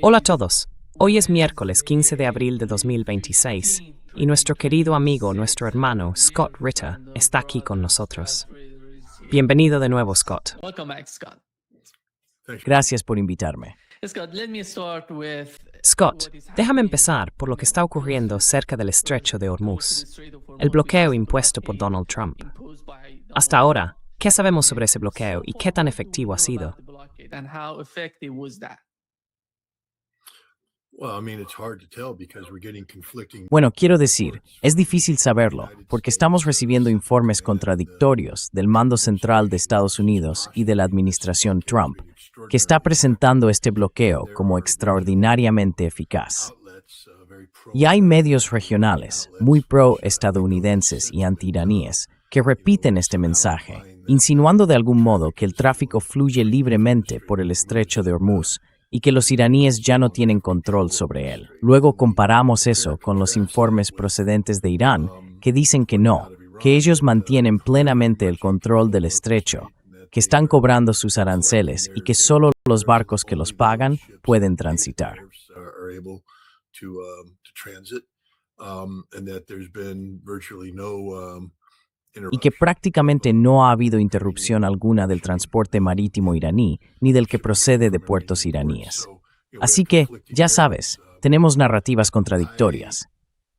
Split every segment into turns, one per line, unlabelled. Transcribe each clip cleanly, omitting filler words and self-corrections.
Hola a todos. Hoy es miércoles 15 de abril de 2026 y nuestro querido amigo, nuestro hermano Scott Ritter está aquí con nosotros. Bienvenido de nuevo, Scott.
Gracias por invitarme.
Scott, déjame empezar por lo que está ocurriendo cerca del estrecho de Hormuz, el bloqueo impuesto por Donald Trump. Hasta ahora, ¿qué sabemos sobre ese bloqueo y qué tan efectivo ha sido?
Bueno, quiero decir, es difícil saberlo, porque estamos recibiendo informes contradictorios del mando central de Estados Unidos y de la administración Trump, que está presentando este bloqueo como extraordinariamente eficaz. Y hay medios regionales, muy pro-estadounidenses y anti-iraníes, que repiten este mensaje, insinuando de algún modo que el tráfico fluye libremente por el estrecho de Hormuz y que los iraníes ya no tienen control sobre él. Luego comparamos eso con los informes procedentes de Irán, que dicen que no, que ellos mantienen plenamente el control del estrecho, que están cobrando sus aranceles y que solo los barcos que los pagan pueden transitar. Y que prácticamente no ha habido interrupción alguna del transporte marítimo iraní ni del que procede de puertos iraníes. Así que, ya sabes, tenemos narrativas contradictorias.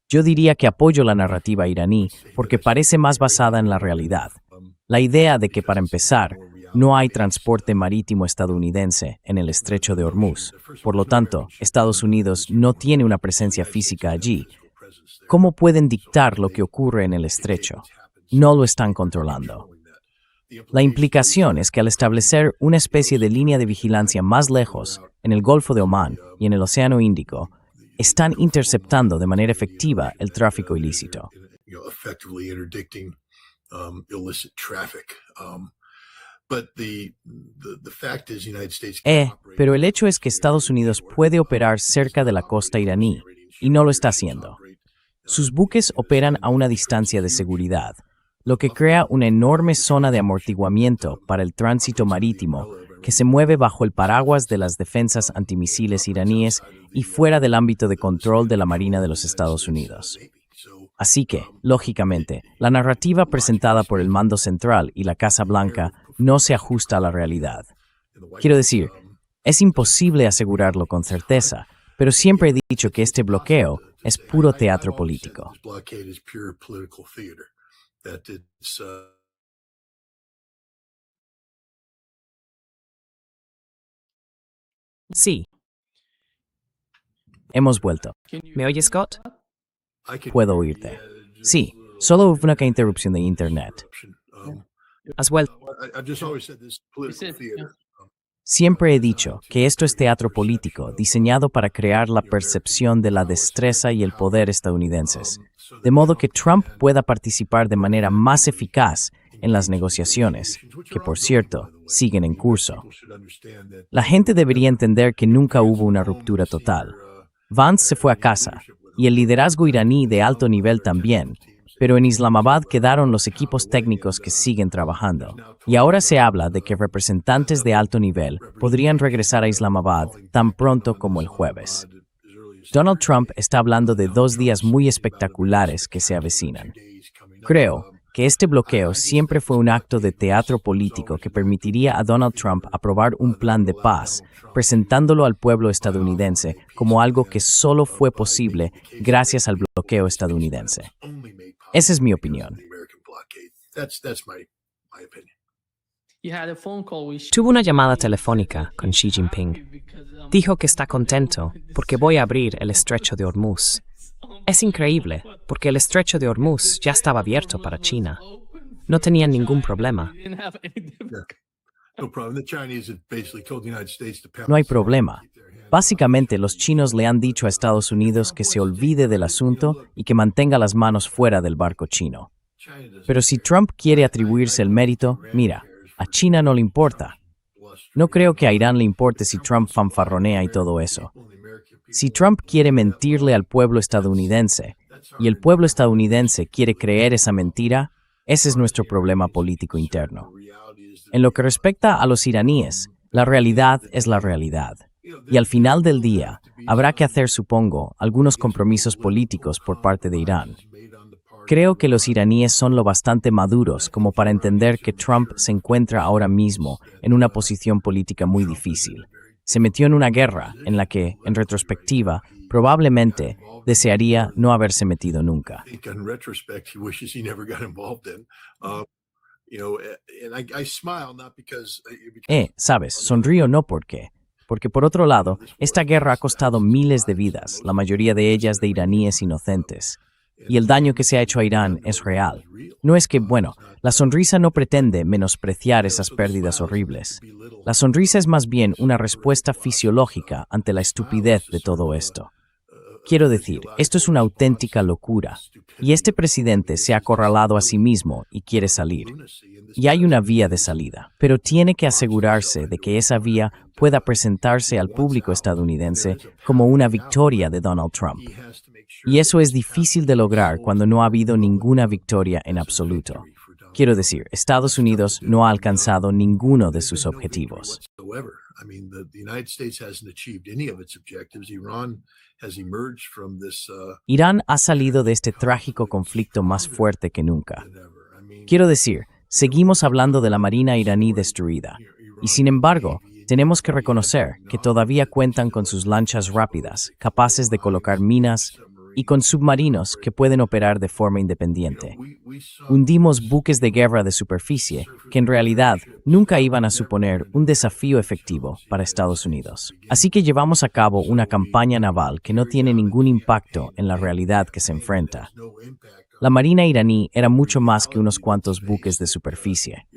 Yo diría que apoyo la narrativa iraní porque parece más basada en la realidad. La idea de que, para empezar, no hay transporte marítimo estadounidense en el estrecho de Hormuz. Por lo tanto, Estados Unidos no tiene una presencia física allí. ¿Cómo pueden dictar lo que ocurre en el estrecho? No lo están controlando. La implicación es que al establecer una especie de línea de vigilancia más lejos, en el Golfo de Omán y en el Océano Índico, están interceptando de manera efectiva el tráfico ilícito. Pero el hecho es que Estados Unidos puede operar cerca de la costa iraní, y no lo está haciendo. Sus buques operan a una distancia de seguridad, lo que crea una enorme zona de amortiguamiento para el tránsito marítimo que se mueve bajo el paraguas de las defensas antimisiles iraníes y fuera del ámbito de control de la Marina de los Estados Unidos. Así que, lógicamente, la narrativa presentada por el mando central y la Casa Blanca no se ajusta a la realidad. Quiero decir, es imposible asegurarlo con certeza, pero siempre he dicho que este bloqueo es puro teatro político.
Sí.
Hemos vuelto.
¿Me oyes, Scott?
Puedo oírte. Sí, solo hubo una interrupción de internet.
¿Has vuelto?
Siempre he dicho que esto es teatro político diseñado para crear la percepción de la destreza y el poder estadounidenses, de modo que Trump pueda participar de manera más eficaz en las negociaciones, que por cierto, siguen en curso. La gente debería entender que nunca hubo una ruptura total. Vance se fue a casa, y el liderazgo iraní de alto nivel también, pero en Islamabad quedaron los equipos técnicos que siguen trabajando. Y ahora se habla de que representantes de alto nivel podrían regresar a Islamabad tan pronto como el jueves. Donald Trump está hablando de 2 días muy espectaculares que se avecinan. Creo que este bloqueo siempre fue un acto de teatro político que permitiría a Donald Trump aprobar un plan de paz, presentándolo al pueblo estadounidense como algo que solo fue posible gracias al bloqueo estadounidense. Esa es mi opinión.
Tuvo una llamada telefónica con Xi Jinping. Dijo que está contento porque voy a abrir el estrecho de Hormuz. Es increíble, porque el estrecho de Hormuz ya estaba abierto para China. No tenían ningún problema.
No hay problema. Básicamente, los chinos le han dicho a Estados Unidos que se olvide del asunto y que mantenga las manos fuera del barco chino. Pero si Trump quiere atribuirse el mérito, mira, a China no le importa. No creo que a Irán le importe si Trump fanfarronea y todo eso. Si Trump quiere mentirle al pueblo estadounidense, y el pueblo estadounidense quiere creer esa mentira, ese es nuestro problema político interno. En lo que respecta a los iraníes, la realidad es la realidad. Y al final del día, habrá que hacer, supongo, algunos compromisos políticos por parte de Irán. Creo que los iraníes son lo bastante maduros como para entender que Trump se encuentra ahora mismo en una posición política muy difícil. Se metió en una guerra en la que, en retrospectiva, probablemente desearía no haberse metido nunca. Sabes, sonrío no porque por otro lado, esta guerra ha costado miles de vidas, la mayoría de ellas de iraníes inocentes. Y el daño que se ha hecho a Irán es real. No es que, bueno, la sonrisa no pretende menospreciar esas pérdidas horribles. La sonrisa es más bien una respuesta fisiológica ante la estupidez de todo esto. Quiero decir, esto es una auténtica locura. Y este presidente se ha acorralado a sí mismo y quiere salir. Y hay una vía de salida, pero tiene que asegurarse de que esa vía pueda presentarse al público estadounidense como una victoria de Donald Trump. Y eso es difícil de lograr cuando no ha habido ninguna victoria en absoluto. Quiero decir, Estados Unidos no ha alcanzado ninguno de sus objetivos. Irán ha salido de este trágico conflicto más fuerte que nunca. Quiero decir, seguimos hablando de la marina iraní destruida. Y sin embargo, tenemos que reconocer que todavía cuentan con sus lanchas rápidas, capaces de colocar minas, y con submarinos que pueden operar de forma independiente. Hundimos buques de guerra de superficie que en realidad nunca iban a suponer un desafío efectivo para Estados Unidos. Así que llevamos a cabo una campaña naval que no tiene ningún impacto en la realidad que se enfrenta. La marina iraní era mucho más que unos cuantos buques de superficie.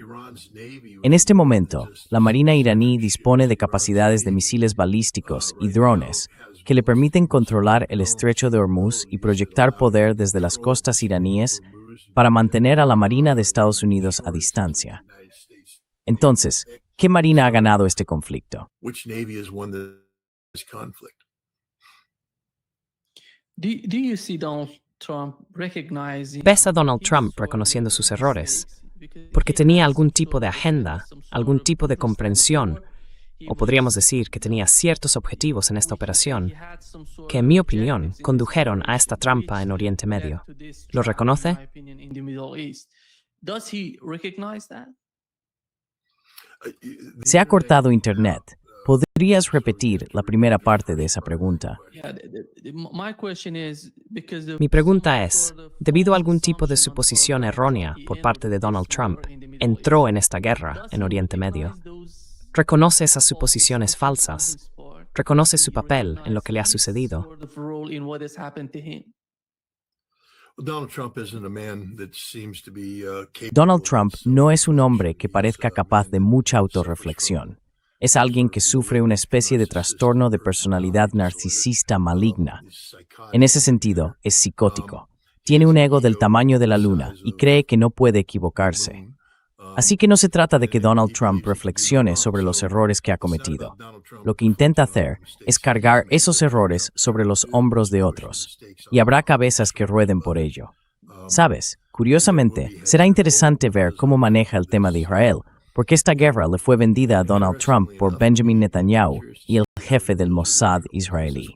En este momento, la marina iraní dispone de capacidades de misiles balísticos y drones que le permiten controlar el estrecho de Hormuz y proyectar poder desde las costas iraníes para mantener a la Marina de Estados Unidos a distancia. Entonces, ¿qué marina ha ganado este conflicto?
¿Ves a Donald Trump reconociendo sus errores? Porque tenía algún tipo de agenda, algún tipo de comprensión, o podríamos decir que tenía ciertos objetivos en esta operación, que en mi opinión condujeron a esta trampa en Oriente Medio. ¿Lo reconoce?
Se ha cortado Internet. ¿Podrías repetir la primera parte de esa pregunta?
Mi pregunta es, debido a algún tipo de suposición errónea por parte de Donald Trump, entró en esta guerra en Oriente Medio. ¿Reconoce esas suposiciones falsas? ¿Reconoce su papel en lo que le ha sucedido?
Donald Trump no es un hombre que parezca capaz de mucha autorreflexión. Es alguien que sufre una especie de trastorno de personalidad narcisista maligna. En ese sentido, es psicótico. Tiene un ego del tamaño de la luna y cree que no puede equivocarse. Así que no se trata de que Donald Trump reflexione sobre los errores que ha cometido. Lo que intenta hacer es cargar esos errores sobre los hombros de otros, y habrá cabezas que rueden por ello. Sabes, curiosamente, será interesante ver cómo maneja el tema de Israel, porque esta guerra le fue vendida a Donald Trump por Benjamin Netanyahu y el jefe del Mossad israelí.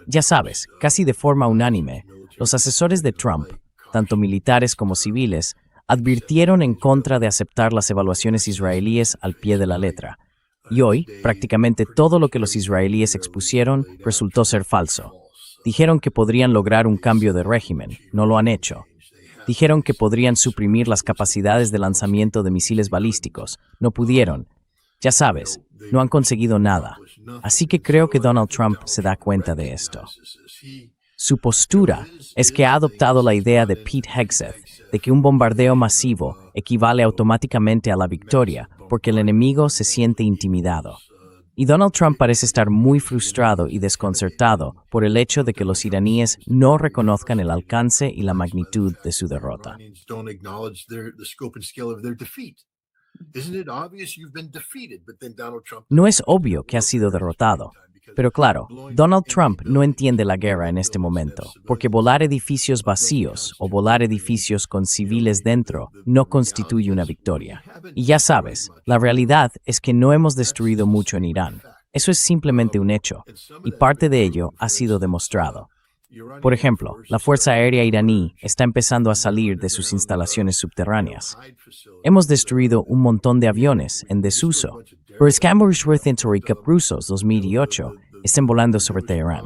Ya sabes, casi de forma unánime, los asesores de Trump, tanto militares como civiles, advirtieron en contra de aceptar las evaluaciones israelíes al pie de la letra. Y hoy, prácticamente todo lo que los israelíes expusieron resultó ser falso. Dijeron que podrían lograr un cambio de régimen, no lo han hecho. Dijeron que podrían suprimir las capacidades de lanzamiento de misiles balísticos, no pudieron. Ya sabes, no han conseguido nada. Así que creo que Donald Trump se da cuenta de esto. Su postura es que ha adoptado la idea de Pete Hegseth de que un bombardeo masivo equivale automáticamente a la victoria porque el enemigo se siente intimidado. Y Donald Trump parece estar muy frustrado y desconcertado por el hecho de que los iraníes no reconozcan el alcance y la magnitud de su derrota. No es obvio que ha sido derrotado. Pero claro, Donald Trump no entiende la guerra en este momento, porque volar edificios vacíos o volar edificios con civiles dentro no constituye una victoria. Y ya sabes, la realidad es que no hemos destruido mucho en Irán. Eso es simplemente un hecho, y parte de ello ha sido demostrado. Por ejemplo, la Fuerza Aérea iraní está empezando a salir de sus instalaciones subterráneas. Hemos destruido un montón de aviones en desuso. Los Cambridge Cup rusos 2008 están volando sobre Teherán.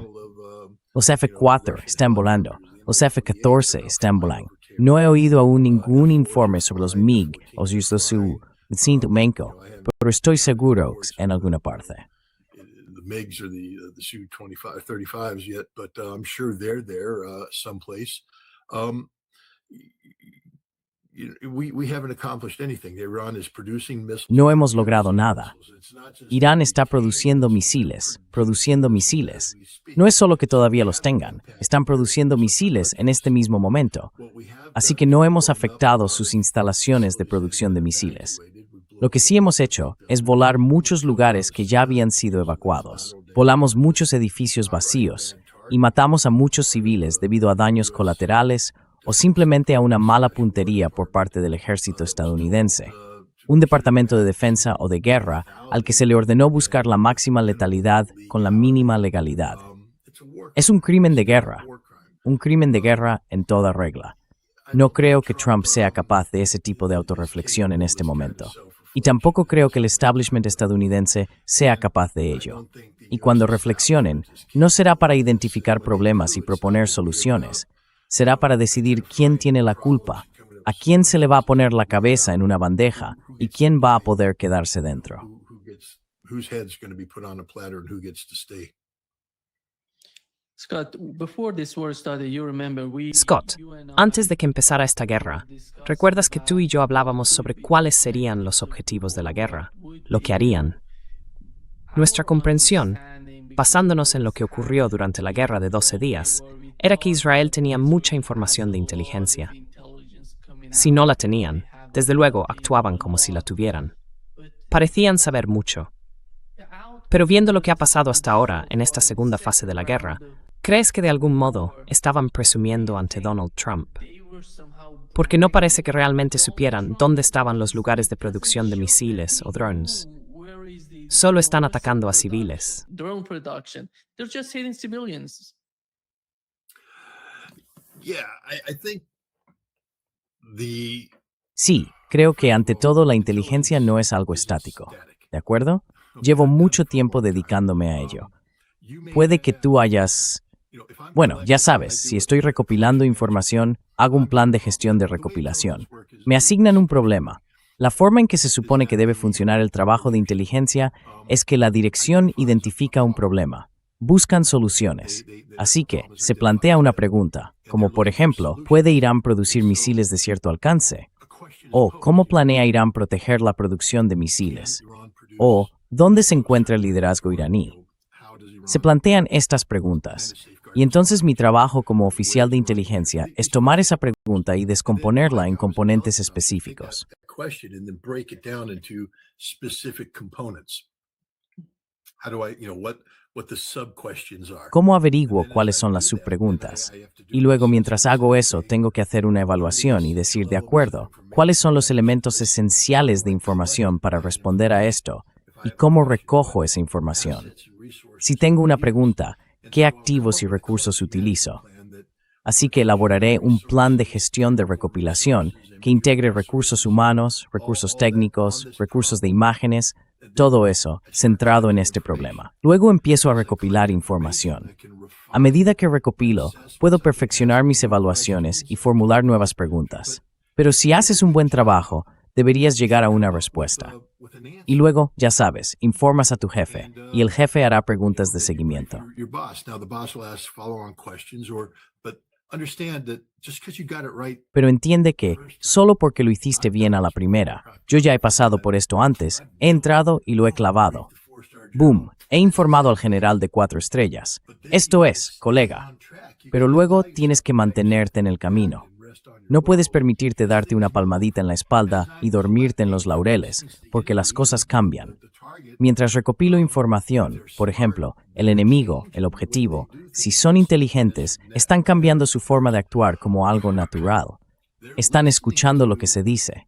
Los F-4 están volando. Los F-14 están volando. No he oído aún ningún informe sobre los MiG o los Su-25, pero estoy seguro que en alguna parte.
MiGs or the Su-25, 35s yet, but I'm sure they're there someplace. We haven't accomplished anything. Iran is producing missiles.
No hemos logrado nada. Irán está produciendo misiles. No es solo que todavía los tengan, están produciendo misiles en este mismo momento. Así que no hemos afectado sus instalaciones de producción de misiles. Lo que sí hemos hecho es volar muchos lugares que ya habían sido evacuados. Volamos muchos edificios vacíos y matamos a muchos civiles debido a daños colaterales o simplemente a una mala puntería por parte del ejército estadounidense. Un departamento de defensa o de guerra al que se le ordenó buscar la máxima letalidad con la mínima legalidad. Es un crimen de guerra en toda regla. No creo que Trump sea capaz de ese tipo de autorreflexión en este momento. Y tampoco creo que el establishment estadounidense sea capaz de ello. Y cuando reflexionen, no será para identificar problemas y proponer soluciones. Será para decidir quién tiene la culpa, a quién se le va a poner la cabeza en una bandeja y quién va a poder quedarse dentro.
Scott, antes de que empezara esta guerra, ¿recuerdas que tú y yo hablábamos sobre cuáles serían los objetivos de la guerra, lo que harían? Nuestra comprensión, basándonos en lo que ocurrió durante la guerra de 12 días, era que Israel tenía mucha información de inteligencia. Si no la tenían, desde luego actuaban como si la tuvieran. Parecían saber mucho. Pero viendo lo que ha pasado hasta ahora en esta segunda fase de la guerra, ¿crees que de algún modo estaban presumiendo ante Donald Trump? Porque no parece que realmente supieran dónde estaban los lugares de producción de misiles o drones. Solo están atacando a civiles.
Sí, creo que ante todo la inteligencia no es algo estático. ¿De acuerdo? Llevo mucho tiempo dedicándome a ello. Puede que tú hayas... Bueno, ya sabes, si estoy recopilando información, hago un plan de gestión de recopilación. Me asignan un problema. La forma en que se supone que debe funcionar el trabajo de inteligencia es que la dirección identifica un problema. Buscan soluciones. Así que se plantea una pregunta, como por ejemplo, ¿puede Irán producir misiles de cierto alcance? O ¿cómo planea Irán proteger la producción de misiles? O ¿dónde se encuentra el liderazgo iraní? Se plantean estas preguntas. Y entonces mi trabajo como oficial de inteligencia es tomar esa pregunta y descomponerla en componentes específicos. ¿Cómo averiguo cuáles son las subpreguntas? Y luego, mientras hago eso, tengo que hacer una evaluación y decir, de acuerdo, ¿cuáles son los elementos esenciales de información para responder a esto? ¿Y cómo recojo esa información? Si tengo una pregunta, ¿qué activos y recursos utilizo? Así que elaboraré un plan de gestión de recopilación que integre recursos humanos, recursos técnicos, recursos de imágenes, todo eso centrado en este problema. Luego empiezo a recopilar información. A medida que recopilo, puedo perfeccionar mis evaluaciones y formular nuevas preguntas. Pero si haces un buen trabajo, deberías llegar a una respuesta. Y luego, ya sabes, informas a tu jefe, y el jefe hará preguntas de seguimiento. Pero entiende que, solo porque lo hiciste bien a la primera, yo ya he pasado por esto antes, he entrado y lo he clavado. Boom, he informado al general de 4 estrellas. Esto es, colega. Pero luego tienes que mantenerte en el camino. No puedes permitirte darte una palmadita en la espalda y dormirte en los laureles, porque las cosas cambian. Mientras recopilo información, por ejemplo, el enemigo, el objetivo, si son inteligentes, están cambiando su forma de actuar como algo natural. Están escuchando lo que se dice.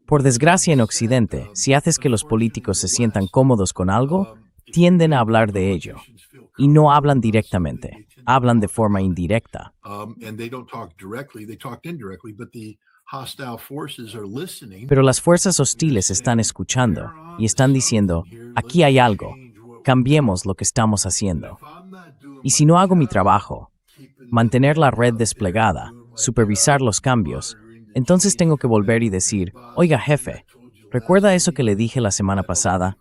Por desgracia en Occidente, si haces que los políticos se sientan cómodos con algo, tienden a hablar de ello. Y no hablan directamente, hablan de forma indirecta.
And they don't talk directly, they talk indirectly, but the hostile forces are listening.
Pero las fuerzas hostiles están escuchando y están diciendo, aquí hay algo, cambiemos lo que estamos haciendo. Y si no hago mi trabajo, mantener la red desplegada, supervisar los cambios, entonces tengo que volver y decir, oiga jefe, ¿recuerda eso que le dije la semana pasada?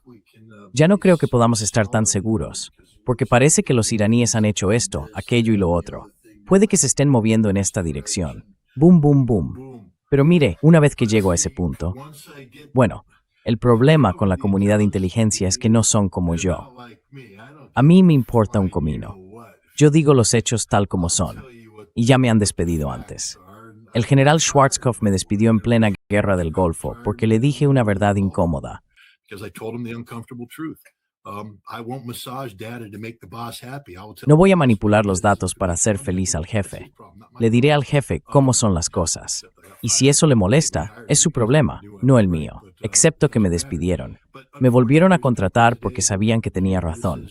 Ya no creo que podamos estar tan seguros, porque parece que los iraníes han hecho esto, aquello y lo otro. Puede que se estén moviendo en esta dirección. Boom, boom, boom. Pero mire, una vez que llego a ese punto, bueno, el problema con la comunidad de inteligencia es que no son como yo. A mí me importa un comino. Yo digo los hechos tal como son, y ya me han despedido antes. El general Schwarzkopf me despidió en plena guerra del Golfo porque le dije una verdad incómoda. No voy a manipular los datos para hacer feliz al jefe. Le diré al jefe cómo son las cosas. Y si eso le molesta, es su problema, no el mío. Excepto que me despidieron. Me volvieron a contratar porque sabían que tenía razón.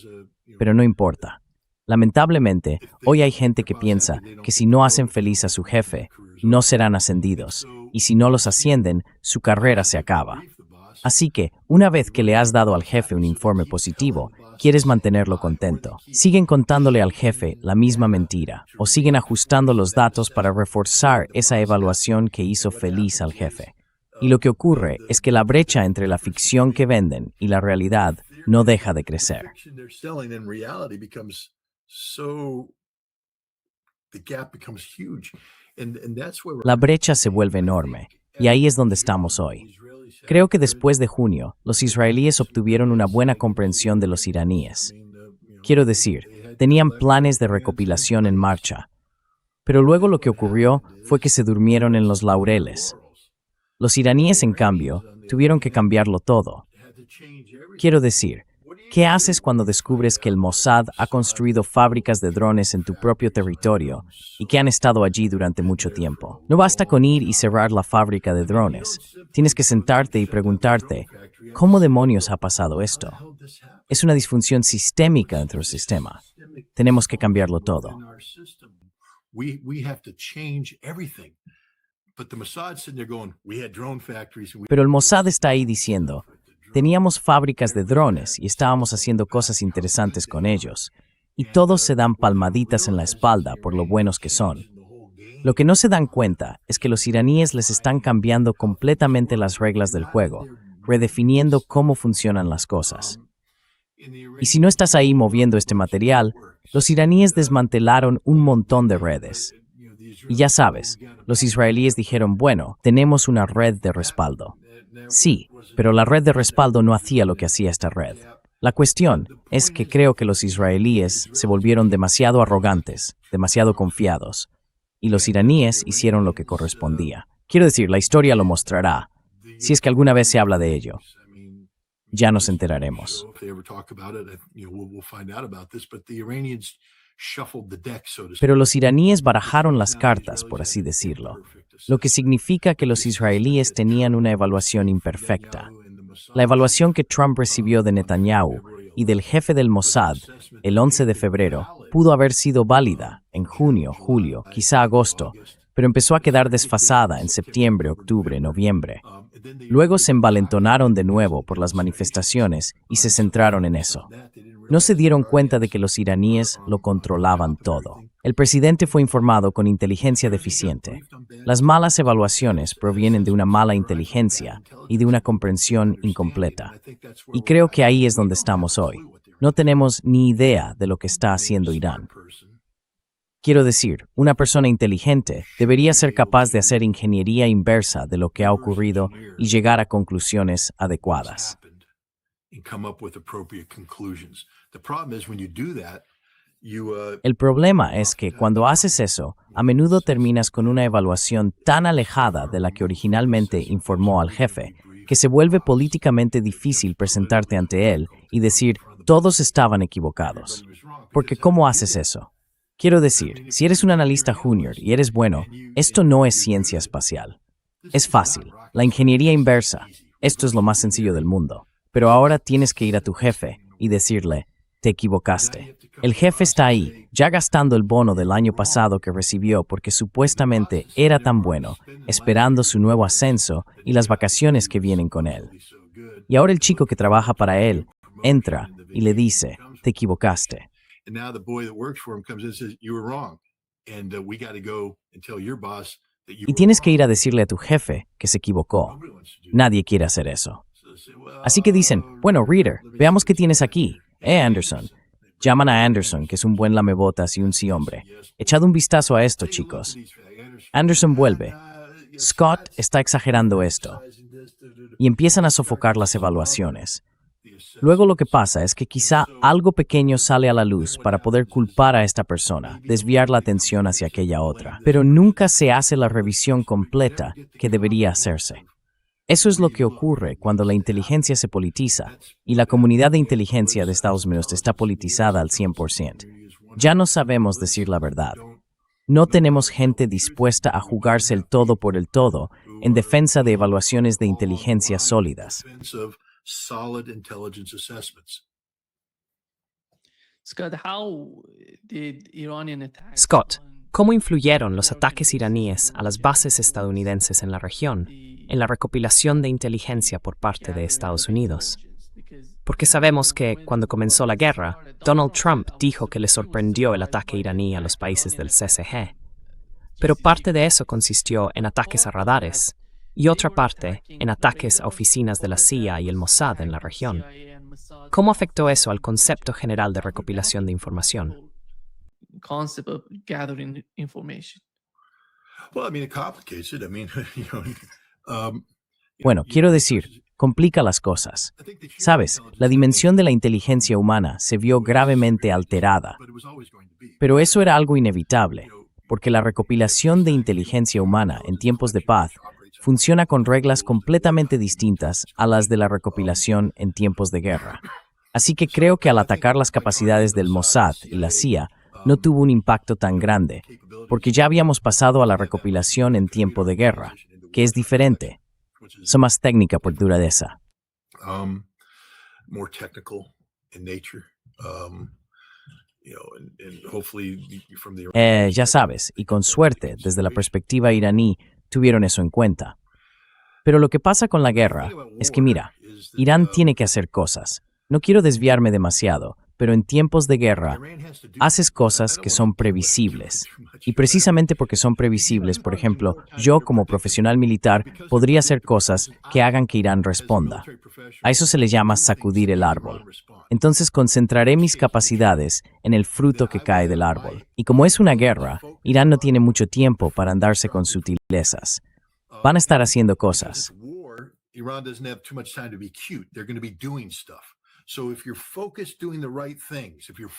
Pero no importa. Lamentablemente, hoy hay gente que piensa que si no hacen feliz a su jefe, no serán ascendidos. Y si no los ascienden, su carrera se acaba. Así que, una vez que le has dado al jefe un informe positivo, quieres mantenerlo contento. Siguen contándole al jefe la misma mentira, o siguen ajustando los datos para reforzar esa evaluación que hizo feliz al jefe. Y lo que ocurre es que la brecha entre la ficción que venden y la realidad no deja de crecer. La brecha se vuelve enorme, y ahí es donde estamos hoy. Creo que después de junio, los israelíes obtuvieron una buena comprensión de los iraníes. Quiero decir, tenían planes de recopilación en marcha. Pero luego lo que ocurrió fue que se durmieron en los laureles. Los iraníes, en cambio, tuvieron que cambiarlo todo. Quiero decir, ¿qué haces cuando descubres que el Mossad ha construido fábricas de drones en tu propio territorio y que han estado allí durante mucho tiempo? No basta con ir y cerrar la fábrica de drones. Tienes que sentarte y preguntarte, ¿cómo demonios ha pasado esto? Es una disfunción sistémica dentro del sistema. Tenemos que cambiarlo todo. Pero el Mossad está ahí diciendo, teníamos fábricas de drones y estábamos haciendo cosas interesantes con ellos, y todos se dan palmaditas en la espalda por lo buenos que son. Lo que no se dan cuenta es que los iraníes les están cambiando completamente las reglas del juego, redefiniendo cómo funcionan las cosas. Y si no estás ahí moviendo este material, los iraníes desmantelaron un montón de redes. Y ya sabes, los israelíes dijeron, bueno, tenemos una red de respaldo. Sí, pero la red de respaldo no hacía lo que hacía esta red. La cuestión es que creo que los israelíes se volvieron demasiado arrogantes, demasiado confiados, y los iraníes hicieron lo que correspondía. Quiero decir, la historia lo mostrará, si es que alguna vez se habla de ello. Ya nos enteraremos. Pero los iraníes barajaron las cartas, por así decirlo, lo que significa que los israelíes tenían una evaluación imperfecta. La evaluación que Trump recibió de Netanyahu y del jefe del Mossad el 11 de febrero pudo haber sido válida en junio, julio, quizá agosto, pero empezó a quedar desfasada en septiembre, octubre, noviembre. Luego se envalentonaron de nuevo por las manifestaciones y se centraron en eso. No se dieron cuenta de que los iraníes lo controlaban todo. El presidente fue informado con inteligencia deficiente. Las malas evaluaciones provienen de una mala inteligencia y de una comprensión incompleta. Y creo que ahí es donde estamos hoy. No tenemos ni idea de lo que está haciendo Irán. Quiero decir, una persona inteligente debería ser capaz de hacer ingeniería inversa de lo que ha ocurrido y llegar a conclusiones adecuadas. El problema es que cuando haces eso, a menudo terminas con una evaluación tan alejada de la que originalmente informó al jefe, que se vuelve políticamente difícil presentarte ante él y decir, todos estaban equivocados. Porque ¿cómo haces eso? Quiero decir, si eres un analista junior y eres bueno, esto no es ciencia espacial. Es fácil, la ingeniería inversa, esto es lo más sencillo del mundo. Pero ahora tienes que ir a tu jefe y decirle, te equivocaste. El jefe está ahí, ya gastando el bono del año pasado que recibió porque supuestamente era tan bueno, esperando su nuevo ascenso y las vacaciones que vienen con él. Y ahora el chico que trabaja para él entra y le dice, te equivocaste. Y tienes que ir a decirle a tu jefe que se equivocó. Nadie quiere hacer eso. Así que dicen, bueno, Reader, veamos qué tienes aquí. Anderson. Llaman a Anderson, que es un buen lamebotas y un sí hombre. Echad un vistazo a esto, chicos. Anderson vuelve. Scott está exagerando esto. Y empiezan a sofocar las evaluaciones. Luego lo que pasa es que quizá algo pequeño sale a la luz para poder culpar a esta persona, desviar la atención hacia aquella otra, pero nunca se hace la revisión completa que debería hacerse. Eso es lo que ocurre cuando la inteligencia se politiza, y la comunidad de inteligencia de Estados Unidos está politizada al 100%. Ya no sabemos decir la verdad. No tenemos gente dispuesta a jugarse el todo por el todo en defensa de evaluaciones de inteligencia sólidas.
Scott, ¿cómo influyeron los ataques iraníes a las bases estadounidenses en la región, en la recopilación de inteligencia por parte de Estados Unidos? Porque sabemos que, cuando comenzó la guerra, Donald Trump dijo que le sorprendió el ataque iraní a los países del CCG. Pero parte de eso consistió en ataques a radares, y otra parte en ataques a oficinas de la CIA y el Mossad en la región. ¿Cómo afectó eso al concepto general de recopilación de información?
Bueno, quiero decir, complica las cosas. Sabes, la dimensión de la inteligencia humana se vio gravemente alterada. Pero eso era algo inevitable, porque la recopilación de inteligencia humana en tiempos de paz funciona con reglas completamente distintas a las de la recopilación en tiempos de guerra. Así que creo que al atacar las capacidades del Mossad y la CIA, no tuvo un impacto tan grande, porque ya habíamos pasado a la recopilación en tiempo de guerra, que es diferente. Son más técnica por dureza. Ya sabes, y con suerte, desde la perspectiva iraní, tuvieron eso en cuenta. Pero lo que pasa con la guerra es que, mira, Irán tiene que hacer cosas. No quiero desviarme demasiado, pero en tiempos de guerra, haces cosas que son previsibles. Y precisamente porque son previsibles, por ejemplo, yo como profesional militar podría hacer cosas que hagan que Irán responda. A eso se le llama sacudir el árbol. Entonces concentraré mis capacidades en el fruto que cae del árbol. Y como es una guerra, Irán no tiene mucho tiempo para andarse con sutilezas. Van a estar haciendo cosas.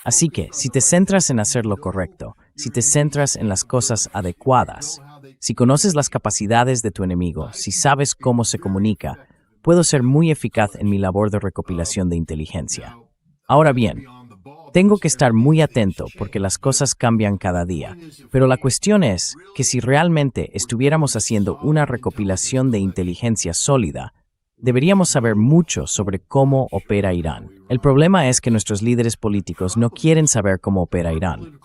Así que, si te centras en hacer lo correcto, si te centras en las cosas adecuadas, si conoces las capacidades de tu enemigo, si sabes cómo se comunica, puedo ser muy eficaz en mi labor de recopilación de inteligencia. Ahora bien, tengo que estar muy atento porque las cosas cambian cada día, pero la cuestión es que si realmente estuviéramos haciendo una recopilación de inteligencia sólida, deberíamos saber mucho sobre cómo opera Irán. El problema es que nuestros líderes políticos no quieren saber cómo opera Irán.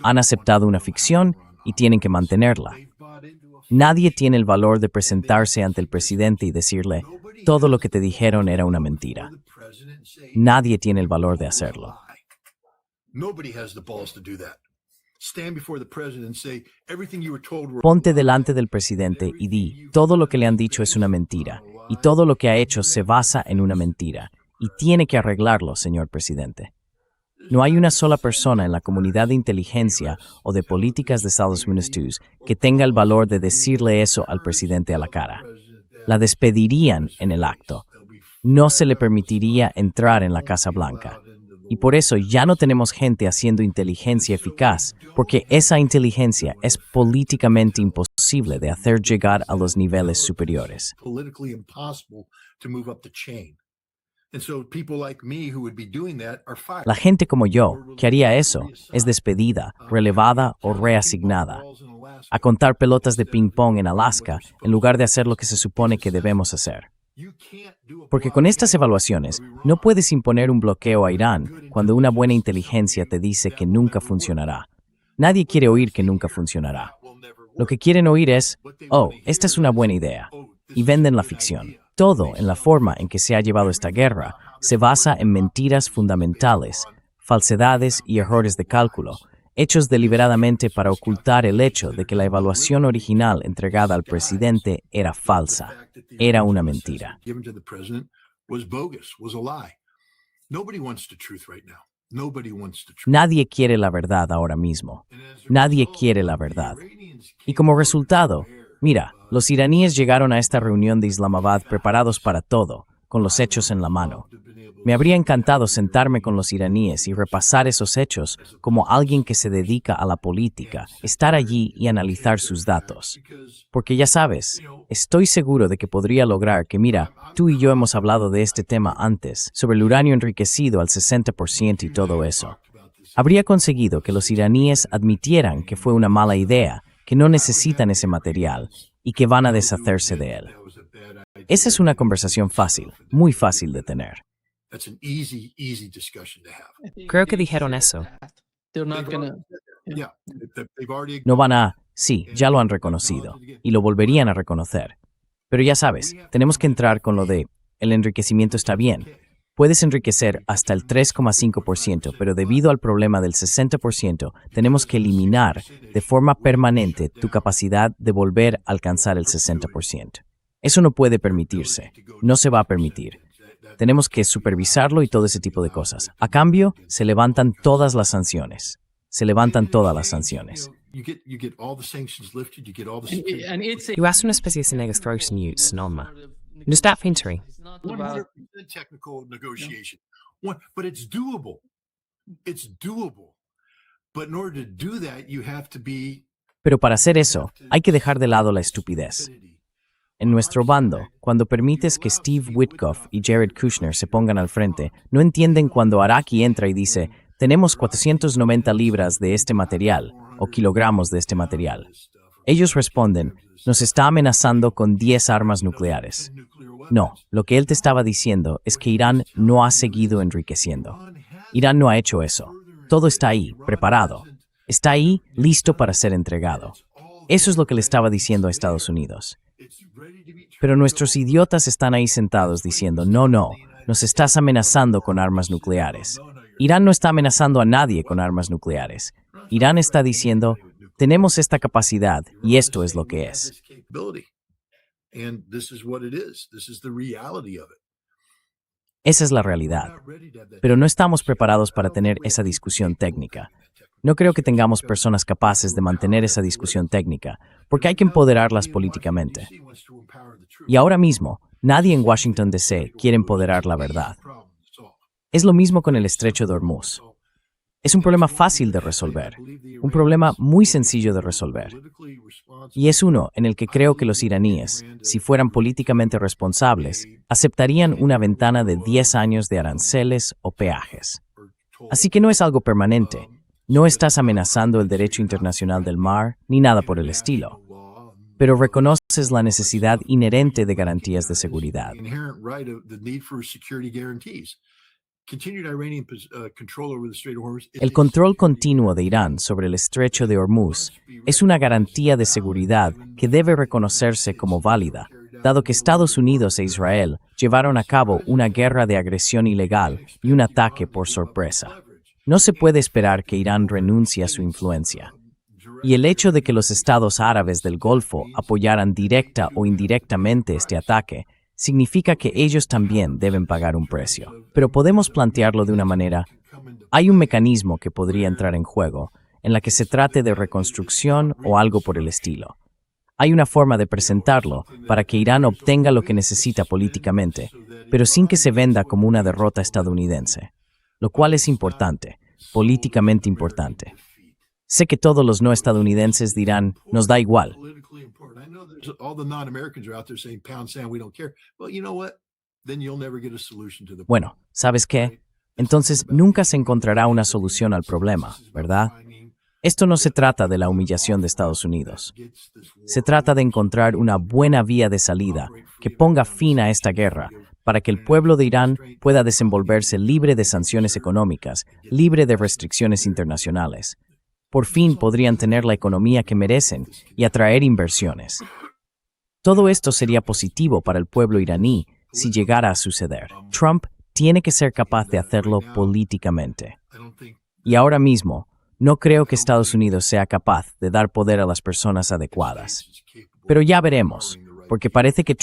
Han aceptado una ficción y tienen que mantenerla. Nadie tiene el valor de presentarse ante el presidente y decirle, todo lo que te dijeron era una mentira. Nadie tiene el valor de hacerlo. Ponte delante del presidente y di, todo lo que le han dicho es una mentira, y todo lo que ha hecho se basa en una mentira, y tiene que arreglarlo, señor presidente. No hay una sola persona en la comunidad de inteligencia o de políticas de Estados Unidos que tenga el valor de decirle eso al presidente a la cara. La despedirían en el acto. No se le permitiría entrar en la Casa Blanca. Y por eso ya no tenemos gente haciendo inteligencia eficaz, porque esa inteligencia es políticamente imposible de hacer llegar a los niveles superiores.
Politically impossible to move up the chain. And so people like me who would be doing that are fired.
La gente como yo, que haría eso, es despedida, relevada o reasignada a contar pelotas de ping-pong en Alaska en lugar de hacer lo que se supone que debemos hacer. Porque con estas evaluaciones, no puedes imponer un bloqueo a Irán cuando una buena inteligencia te dice que nunca funcionará. Nadie quiere oír que nunca funcionará. Lo que quieren oír es, oh, esta es una buena idea, y venden la ficción. Todo en la forma en que se ha llevado esta guerra se basa en mentiras fundamentales, falsedades y errores de cálculo, hechos deliberadamente para ocultar el hecho de que la evaluación original entregada al presidente era falsa, era una mentira.
Given to the president was bogus, was a lie. Nobody wants the truth right now. Nobody wants the truth.
Nadie quiere la verdad ahora mismo. Nadie quiere la verdad. Y como resultado, mira, los iraníes llegaron a esta reunión de Islamabad preparados para todo, con los hechos en la mano. Me habría encantado sentarme con los iraníes y repasar esos hechos como alguien que se dedica a la política, estar allí y analizar sus datos. Porque ya sabes, estoy seguro de que podría lograr que, mira, tú y yo hemos hablado de este tema antes, sobre el uranio enriquecido al 60% y todo eso. Habría conseguido que los iraníes admitieran que fue una mala idea, que no necesitan ese material y que van a deshacerse de él. Esa es una conversación fácil, muy fácil de tener.
That's an easy discussion to have.
Creo que dijeron eso.
They're not gonna.
Yeah, they've already.
No van a, sí, ya lo han reconocido, y lo volverían a reconocer. Pero ya sabes, tenemos que entrar con lo de, el enriquecimiento está bien. Puedes enriquecer hasta el 3,5%, pero debido al problema del 60%, tenemos que eliminar de forma permanente tu capacidad de volver a alcanzar el 60%. Eso no puede permitirse, no se va a permitir. Tenemos que supervisarlo y todo ese tipo de cosas. A cambio, se levantan todas las sanciones. Se levantan todas las sanciones.
You get all the sanctions lifted. You get all the.
And it's
Yw as una especie de negostración y sonoma. No está fintry.
not
100%
about.
technical negotiation. But it's doable. It's doable. But in order to do that, you have to be.
Pero para hacer eso, hay que dejar de lado la estupidez. En nuestro bando, cuando permites que Steve Witkoff y Jared Kushner se pongan al frente, no entienden cuando Araki entra y dice, tenemos 490 libras de este material, o kilogramos de este material. Ellos responden, nos está amenazando con 10 armas nucleares. No, lo que él te estaba diciendo es que Irán no ha seguido enriqueciendo. Irán no ha hecho eso. Todo está ahí, preparado. Está ahí, listo para ser entregado. Eso es lo que le estaba diciendo a Estados Unidos. Pero nuestros idiotas están ahí sentados diciendo, no, nos estás amenazando con armas nucleares. Irán no está amenazando a nadie con armas nucleares. Irán está diciendo, tenemos esta capacidad y esto es lo que es.
And this is what it is. This is the reality of it.
Esa es la realidad. Pero no estamos preparados para tener esa discusión técnica. No creo que tengamos personas capaces de mantener esa discusión técnica, porque hay que empoderarlas políticamente. Y ahora mismo, nadie en Washington D.C. quiere empoderar la verdad. Es lo mismo con el estrecho de Hormuz. Es un problema fácil de resolver, un problema muy sencillo de resolver. Y es uno en el que creo que los iraníes, si fueran políticamente responsables, aceptarían una ventana de 10 años de aranceles o peajes. Así que no es algo permanente. No estás amenazando el derecho internacional del mar, ni nada por el estilo. Pero reconoces la necesidad inherente de garantías de seguridad. El control continuo de Irán sobre el estrecho de Hormuz es una garantía de seguridad que debe reconocerse como válida, dado que Estados Unidos e Israel llevaron a cabo una guerra de agresión ilegal y un ataque por sorpresa. No se puede esperar que Irán renuncie a su influencia. Y el hecho de que los estados árabes del Golfo apoyaran directa o indirectamente este ataque significa que ellos también deben pagar un precio. Pero podemos plantearlo de una manera. Hay un mecanismo que podría entrar en juego, en la que se trate de reconstrucción o algo por el estilo. Hay una forma de presentarlo para que Irán obtenga lo que necesita políticamente, pero sin que se venda como una derrota estadounidense. lo cual es importante, políticamente importante. Sé que todos los no estadounidenses dirán, nos da igual.
Politically important. I know there's all the non-Americans are out there saying pound sand, we don't care. Well, you know what? Then you'll never get a solution to the
Bueno, ¿sabes qué? Entonces nunca se encontrará una solución al problema, ¿verdad? Esto no se trata de la humillación de Estados Unidos. Se trata de encontrar una buena vía de salida que ponga fin a esta guerra para que el pueblo de Irán pueda desenvolverse libre de sanciones económicas, libre de restricciones internacionales. Por fin podrían tener la economía que merecen y atraer inversiones. Todo esto sería positivo para el pueblo iraní si llegara a suceder. Trump tiene que ser capaz de hacerlo políticamente. Y ahora mismo, no creo que Estados Unidos sea capaz de dar poder a las personas adecuadas. Pero ya veremos, porque parece que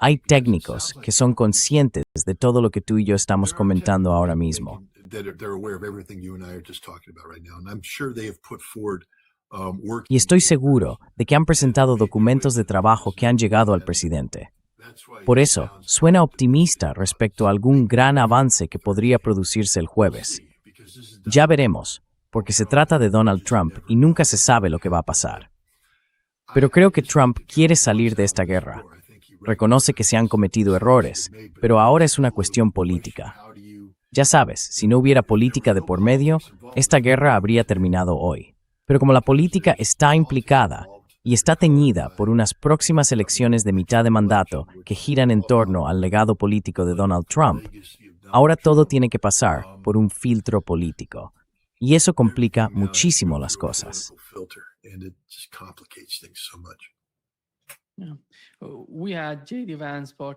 hay técnicos que son conscientes de todo lo que tú y yo estamos comentando ahora mismo. Y estoy seguro de que han presentado documentos de trabajo que han llegado al presidente. Por eso, suena optimista respecto a algún gran avance que podría producirse el jueves. Ya veremos, porque se trata de Donald Trump y nunca se sabe lo que va a pasar. Pero creo que Trump quiere salir de esta guerra. Reconoce que se han cometido errores, pero ahora es una cuestión política. Ya sabes, si no hubiera política de por medio, esta guerra habría terminado hoy. Pero como la política está implicada y está teñida por unas próximas elecciones de mitad de mandato que giran en torno al legado político de Donald Trump, ahora todo tiene que pasar por un filtro político. Y eso complica muchísimo las cosas.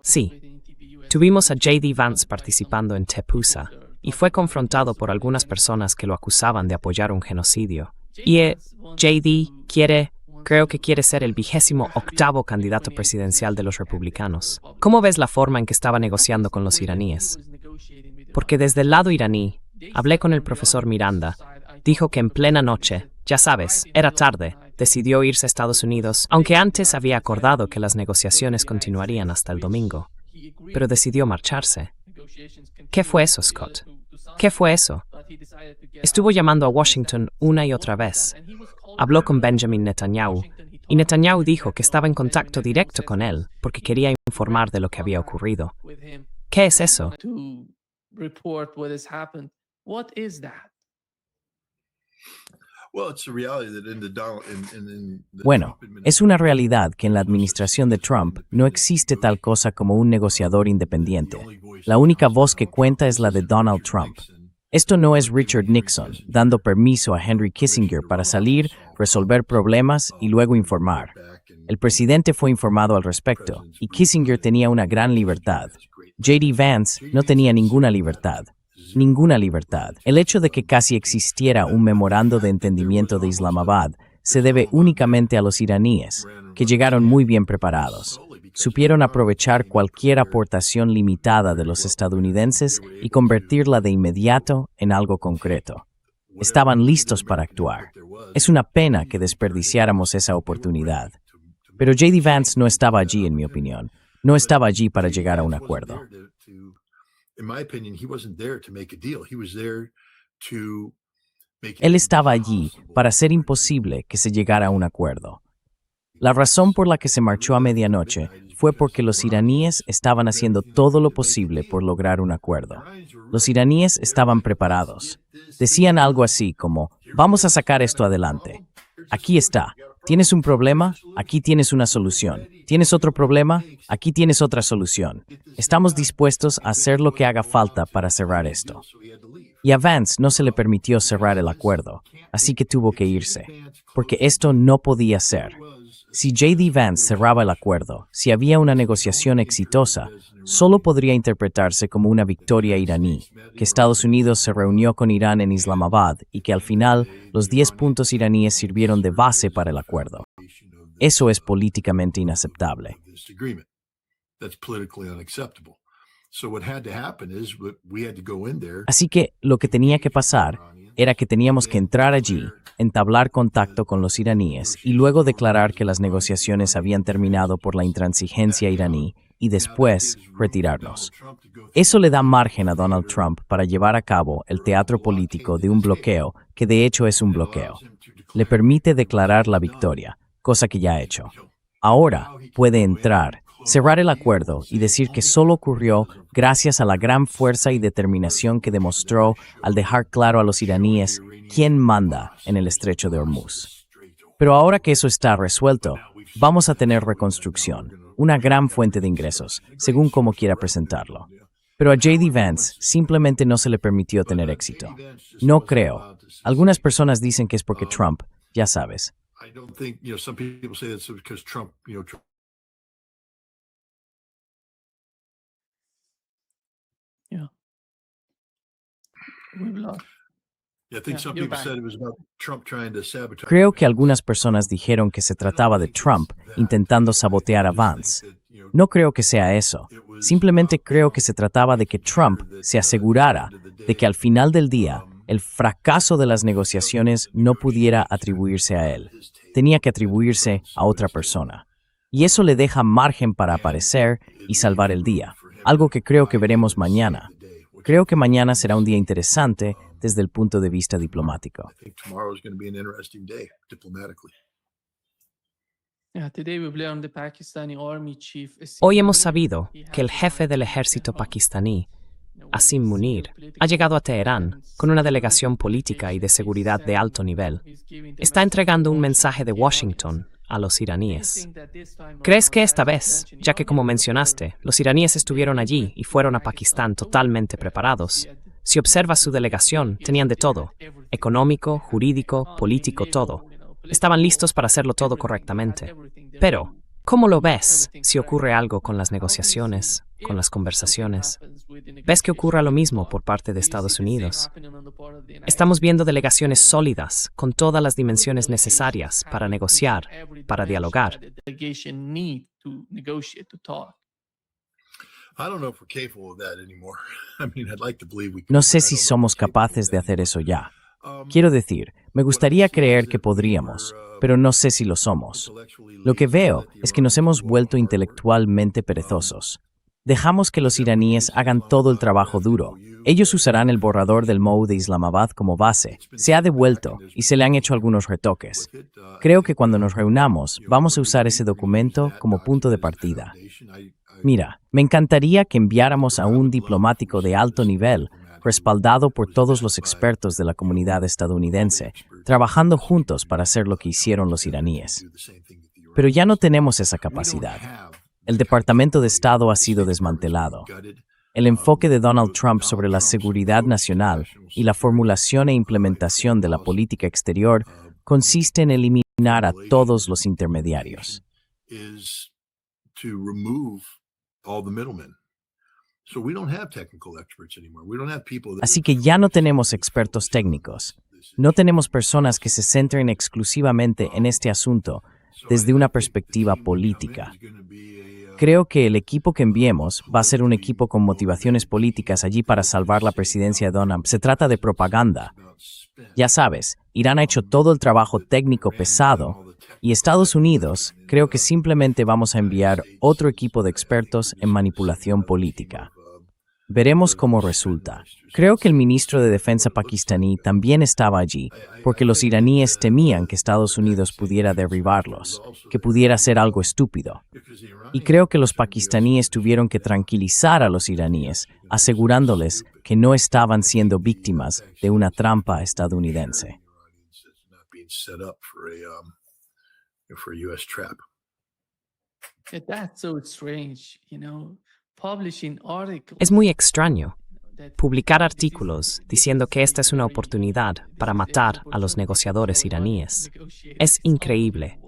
Sí, tuvimos a J.D. Vance participando en Tepusa y fue confrontado por algunas personas que lo acusaban de apoyar un genocidio. Y J.D. creo que quiere ser el 28º candidato presidencial de los republicanos. ¿Cómo ves la forma en que estaba negociando con los iraníes? Porque desde el lado iraní, hablé con el profesor Miranda, dijo que en plena noche, ya sabes, era tarde, decidió irse a Estados Unidos, aunque antes había acordado que las negociaciones continuarían hasta el domingo, pero decidió marcharse. ¿Qué fue eso, Scott? ¿Qué fue eso? Estuvo llamando a Washington una y otra vez. Habló con Benjamin Netanyahu, y Netanyahu dijo que estaba en contacto directo con él porque quería informar de lo que había ocurrido. ¿Qué es eso?
Bueno, es una realidad que en la administración de Trump no existe tal cosa como un negociador independiente. La única voz que cuenta es la de Donald Trump. Esto no es Richard Nixon dando permiso a Henry Kissinger para salir, resolver problemas y luego informar. El presidente fue informado al respecto y Kissinger tenía una gran libertad. J.D. Vance no tenía ninguna libertad. Ninguna libertad. El hecho de que casi existiera un memorando de entendimiento de Islamabad se debe únicamente a los iraníes, que llegaron muy bien preparados. Supieron aprovechar cualquier aportación limitada de los estadounidenses y convertirla de inmediato en algo concreto. Estaban listos para actuar. Es una pena que desperdiciáramos esa oportunidad. Pero J.D. Vance no estaba allí, en mi opinión. No estaba allí para llegar a un acuerdo. Él estaba allí para hacer imposible que se llegara a un acuerdo. La razón por la que se marchó a medianoche fue porque los iraníes estaban haciendo todo lo posible por lograr un acuerdo. Los iraníes estaban preparados. Decían algo así como, vamos a sacar esto adelante. Aquí está. ¿Tienes un problema? Aquí tienes una solución. ¿Tienes otro problema? Aquí tienes otra solución. Estamos dispuestos a hacer lo que haga falta para cerrar esto. Y a Vance no se le permitió cerrar el acuerdo, así que tuvo que irse, porque esto no podía ser. Si J.D. Vance cerraba el acuerdo, si había una negociación exitosa, solo podría interpretarse como una victoria iraní, que Estados Unidos se reunió con Irán en Islamabad y que al final los 10 puntos iraníes sirvieron de base para el acuerdo. Eso es políticamente inaceptable. Así que lo que tenía que pasar era que teníamos que entrar allí, entablar contacto con los iraníes y luego declarar que las negociaciones habían terminado por la intransigencia iraní y después retirarnos. Eso le da margen a Donald Trump para llevar a cabo el teatro político de un bloqueo que de hecho es un bloqueo. Le permite declarar la victoria, cosa que ya ha hecho. Ahora puede entrar, cerrar el acuerdo y decir que solo ocurrió gracias a la gran fuerza y determinación que demostró al dejar claro a los iraníes quién manda en el estrecho de Hormuz. Pero ahora que eso está resuelto, vamos a tener reconstrucción, una gran fuente de ingresos, según como quiera presentarlo. Pero a J.D. Vance simplemente no se le permitió tener éxito. No creo. Algunas personas dicen que es porque Trump, ya sabes.
I don't think, some people say that's because Trump,
Yeah. We've lost.
I think
Yeah,
some
you're
people
back.
said it was about Trump trying to sabotage.
Creo que algunas personas dijeron que se trataba de Trump intentando sabotear a Vance. No creo que sea eso. Simplemente creo que se trataba de que Trump se asegurara de que al final del día el fracaso de las negociaciones no pudiera atribuirse a él. Tenía que atribuirse a otra persona. Y eso le deja margen para aparecer y salvar el día, algo que creo que veremos mañana. Creo que mañana será un día interesante desde el punto de vista diplomático.
I think tomorrow is going to be an interesting day diplomatically.
Yeah, today we learned the Pakistani army chief.
Hoy hemos sabido que el jefe del ejército pakistaní, Asim Munir, ha llegado a Teherán con una delegación política y de seguridad de alto nivel. Está entregando un mensaje de Washington a los iraníes. ¿Crees que esta vez, ya que como mencionaste, los iraníes estuvieron allí y fueron a Pakistán totalmente preparados? Si observas su delegación, tenían de todo, económico, jurídico, político, todo. Estaban listos para hacerlo todo correctamente. Pero, ¿cómo lo ves si ocurre algo con las negociaciones, con las conversaciones? ¿Ves que ocurra lo mismo por parte de Estados Unidos? Estamos viendo delegaciones sólidas, con todas las dimensiones necesarias para negociar, para dialogar.
I don't know if we're capable of that anymore. I mean, I'd like to believe we could,
No sé
but I
si
don't know if
somos
we're capable of
capaces de
that
hacer eso ya.
anymore.
Quiero decir, me gustaría creer que podríamos, pero no sé si lo somos. Lo que veo es que nos hemos vuelto intelectualmente perezosos. Dejamos que los iraníes hagan todo el trabajo duro. Ellos usarán el borrador del MOU de Islamabad como base. Se ha devuelto y se le han hecho algunos retoques. Creo que cuando nos reunamos, vamos a usar ese documento como punto de partida. Mira, me encantaría que enviáramos a un diplomático de alto nivel, respaldado por todos los expertos de la comunidad estadounidense, trabajando juntos para hacer lo que hicieron los iraníes. Pero ya no tenemos esa capacidad. El Departamento de Estado ha sido desmantelado. El enfoque de Donald Trump sobre la seguridad nacional y la formulación e implementación de la política exterior consiste en eliminar a todos los intermediarios.
is to remove all the middlemen. So we don't have technical experts anymore. We don't have people that
Así que ya no tenemos expertos técnicos. No tenemos personas que se centren exclusivamente en este asunto desde una perspectiva política. Creo que el equipo que enviemos va a ser un equipo con motivaciones políticas allí para salvar la presidencia de Donald. Se trata de propaganda. Ya sabes, Irán ha hecho todo el trabajo técnico pesado y Estados Unidos creo que simplemente vamos a enviar otro equipo de expertos en manipulación política. Veremos cómo resulta. Creo que el ministro de Defensa pakistaní también estaba allí, porque los iraníes temían que Estados Unidos pudiera derribarlos, que pudiera ser algo estúpido. Y creo que los pakistaníes tuvieron que tranquilizar a los iraníes, asegurándoles que no estaban siendo víctimas de una trampa estadounidense.
set up for a U.S. trap.
That's so strange, publishing articles.
Es muy extraño publicar artículos diciendo que esta es una oportunidad para matar a los negociadores iraníes. Es increíble.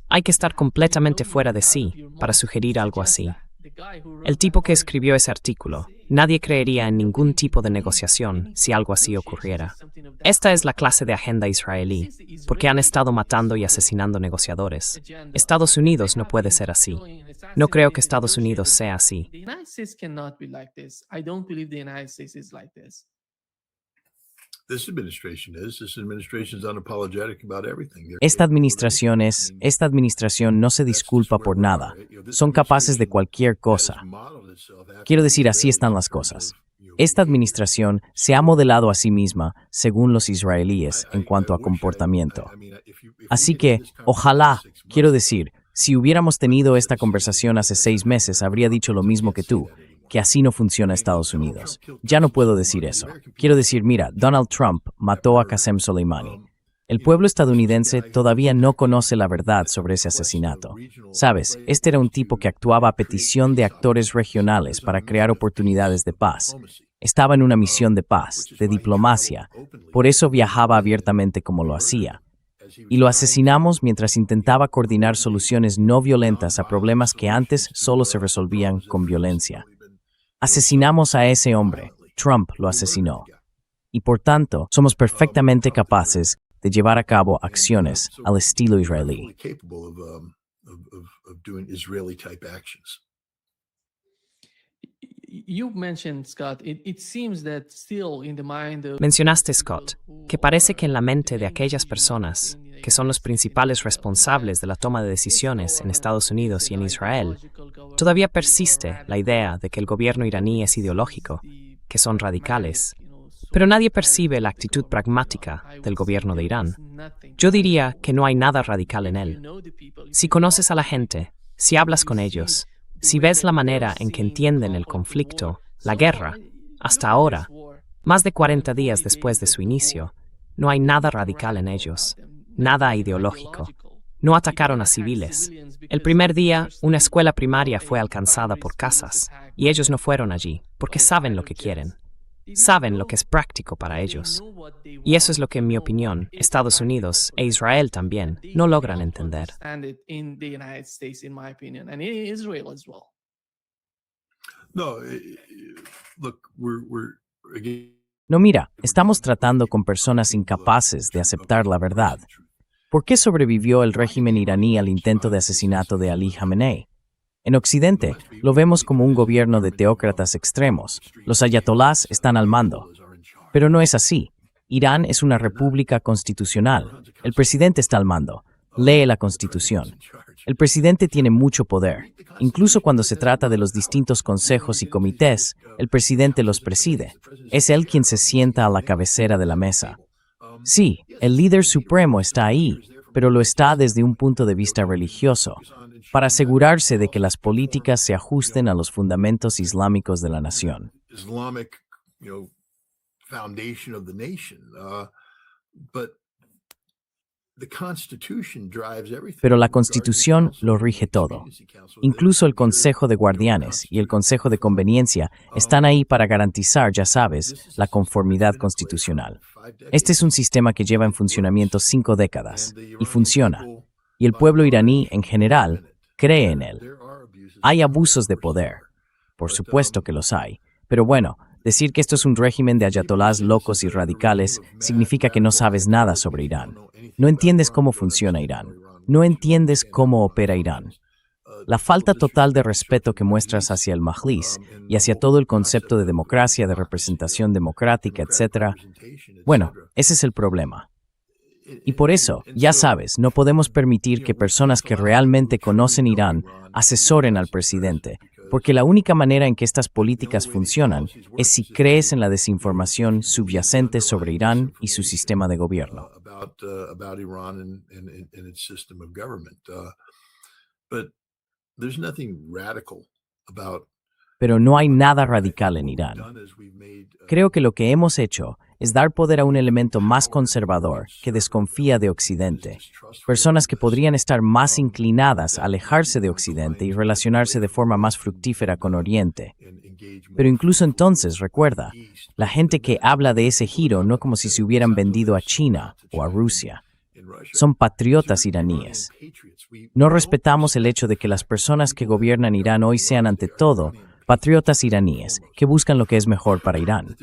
Hay que estar completamente fuera de sí para sugerir algo así. El tipo que escribió ese artículo, nadie creería en ningún tipo de negociación si algo así ocurriera. Esta es la clase de agenda israelí, porque han estado matando y asesinando negociadores. Estados Unidos no puede ser así. No creo que Estados Unidos sea así.
The United States cannot be like this. I don't believe the United States is like this.
This administration is. This administration is unapologetic about everything.
Esta administración no se disculpa por nada. Son capaces de cualquier cosa. Quiero decir, así están las cosas. Esta administración se ha modelado a sí misma según los israelíes en cuanto a comportamiento. Así que, ojalá, quiero decir, si hubiéramos tenido esta conversación hace 6 meses, habría dicho lo mismo que tú, que así no funciona Estados Unidos. Ya no puedo decir eso. Quiero decir, mira, Donald Trump mató a Qasem Soleimani. El pueblo estadounidense todavía no conoce la verdad sobre ese asesinato. Sabes, este era un tipo que actuaba a petición de actores regionales para crear oportunidades de paz. Estaba en una misión de paz, de diplomacia. Por eso viajaba abiertamente como lo hacía. Y lo asesinamos mientras intentaba coordinar soluciones no violentas a problemas que antes solo se resolvían con violencia. Asesinamos a ese hombre. Trump lo asesinó. Y por tanto, somos perfectamente capaces de llevar a cabo acciones al estilo israelí.
You mentioned, Scott, it seems that still in the mind of
Mencionaste, Scott, que parece que en la mente de aquellas personas, que son los principales responsables de la toma de decisiones en Estados Unidos y en Israel, todavía persiste la idea de que el gobierno iraní es ideológico, que son radicales, pero nadie percibe la actitud pragmática del gobierno de Irán. Yo diría que no hay nada radical en él. Si conoces a la gente, si hablas con ellos, si ves la manera en que entienden el conflicto, la guerra, hasta ahora, más de 40 días después de su inicio, no hay nada radical en ellos, nada ideológico. No atacaron a civiles. El primer día, una escuela primaria fue alcanzada por casas, y ellos no fueron allí, porque saben lo que quieren. Saben lo que es práctico para ellos. Y eso es lo que, en mi opinión, Estados Unidos e Israel también no logran entender.
No, look,
No, mira, estamos tratando con personas incapaces de aceptar la verdad. ¿Por qué sobrevivió el régimen iraní al intento de asesinato de Ali Khamenei? En Occidente, lo vemos como un gobierno de teócratas extremos. Los ayatolás están al mando. Pero no es así. Irán es una república constitucional. El presidente está al mando. Lee la Constitución. El presidente tiene mucho poder. Incluso cuando se trata de los distintos consejos y comités, el presidente los preside. Es él quien se sienta a la cabecera de la mesa. Sí, el líder supremo está ahí, pero lo está desde un punto de vista religioso, para asegurarse de que las políticas se ajusten a los fundamentos islámicos de la nación.
Islamic, foundation of the nation. But the Constitution drives everything.
Pero la Constitución lo rige todo. Incluso el Consejo de Guardianes y el Consejo de Conveniencia están ahí para garantizar, ya sabes, la conformidad constitucional. Este es un sistema que lleva en funcionamiento 5 décadas y funciona. Y el pueblo iraní, en general, cree en él. Hay abusos de poder. Por supuesto que los hay. Pero bueno, decir que esto es un régimen de ayatolás locos y radicales significa que no sabes nada sobre Irán. No entiendes cómo funciona Irán. No entiendes cómo opera Irán. La falta total de respeto que muestras hacia el Majlis y hacia todo el concepto de democracia, de representación democrática, etc. Bueno, ese es el problema. Y por eso, ya sabes, no podemos permitir que personas que realmente conocen Irán asesoren al presidente, porque la única manera en que estas políticas funcionan es si crees en la desinformación subyacente sobre Irán y su sistema de gobierno.
About Iran and its system of government. But there's nothing radical about.
Pero no hay nada radical en Irán. Creo que lo que hemos hecho es dar poder a un elemento más conservador que desconfía de Occidente. Personas que podrían estar más inclinadas a alejarse de Occidente y relacionarse de forma más fructífera con Oriente. Pero incluso entonces, recuerda, la gente que habla de ese giro no como si se hubieran vendido a China o a Rusia. Son patriotas iraníes. No respetamos el hecho de que las personas que gobiernan Irán hoy sean ante todo patriotas iraníes que buscan lo que es mejor para Irán.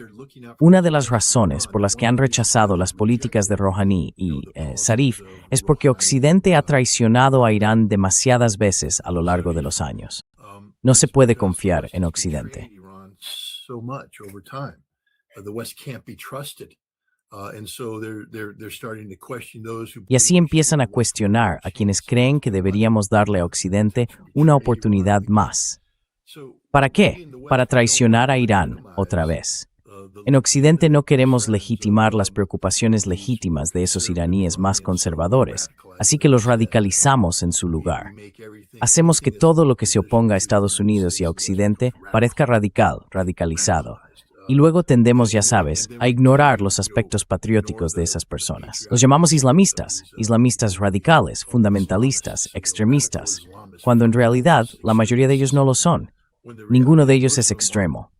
Una de las razones por las que han rechazado las políticas de Rouhani y Zarif es porque Occidente ha traicionado a Irán demasiadas veces a lo largo de los años. No se puede confiar en Occidente.
And so they're starting to question those who
Y así empiezan a cuestionar a quienes creen que deberíamos darle a Occidente una oportunidad más. ¿Para qué? Para traicionar a Irán otra vez. En Occidente no queremos legitimar las preocupaciones legítimas de esos iraníes más conservadores, así que los radicalizamos en su lugar. Hacemos que todo lo que se oponga a Estados Unidos y a Occidente parezca radicalizado. Y luego tendemos, ya sabes, a ignorar los aspectos patrióticos de esas personas. Los llamamos islamistas radicales, fundamentalistas, extremistas, cuando en realidad la mayoría de ellos no lo son. Ninguno de ellos es extremo.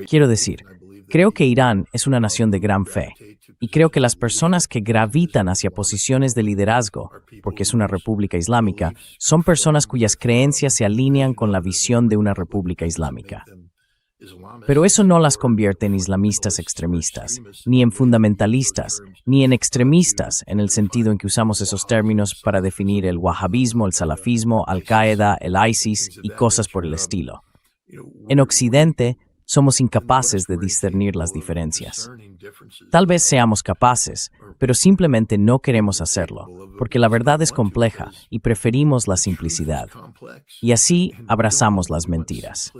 Quiero decir, creo que Irán es una nación de gran fe, y creo que las personas que gravitan hacia posiciones de liderazgo, porque es una república islámica, son personas cuyas creencias se alinean con la visión de una república islámica. Pero eso no las convierte en islamistas extremistas, ni en fundamentalistas, ni en extremistas en el sentido en que usamos esos términos para definir el wahabismo, el salafismo, Al-Qaeda, el ISIS y cosas por el estilo. En Occidente, somos incapaces de discernir las diferencias. Tal vez seamos capaces, pero simplemente no queremos hacerlo, porque la verdad es compleja y preferimos la simplicidad. Y así abrazamos las mentiras.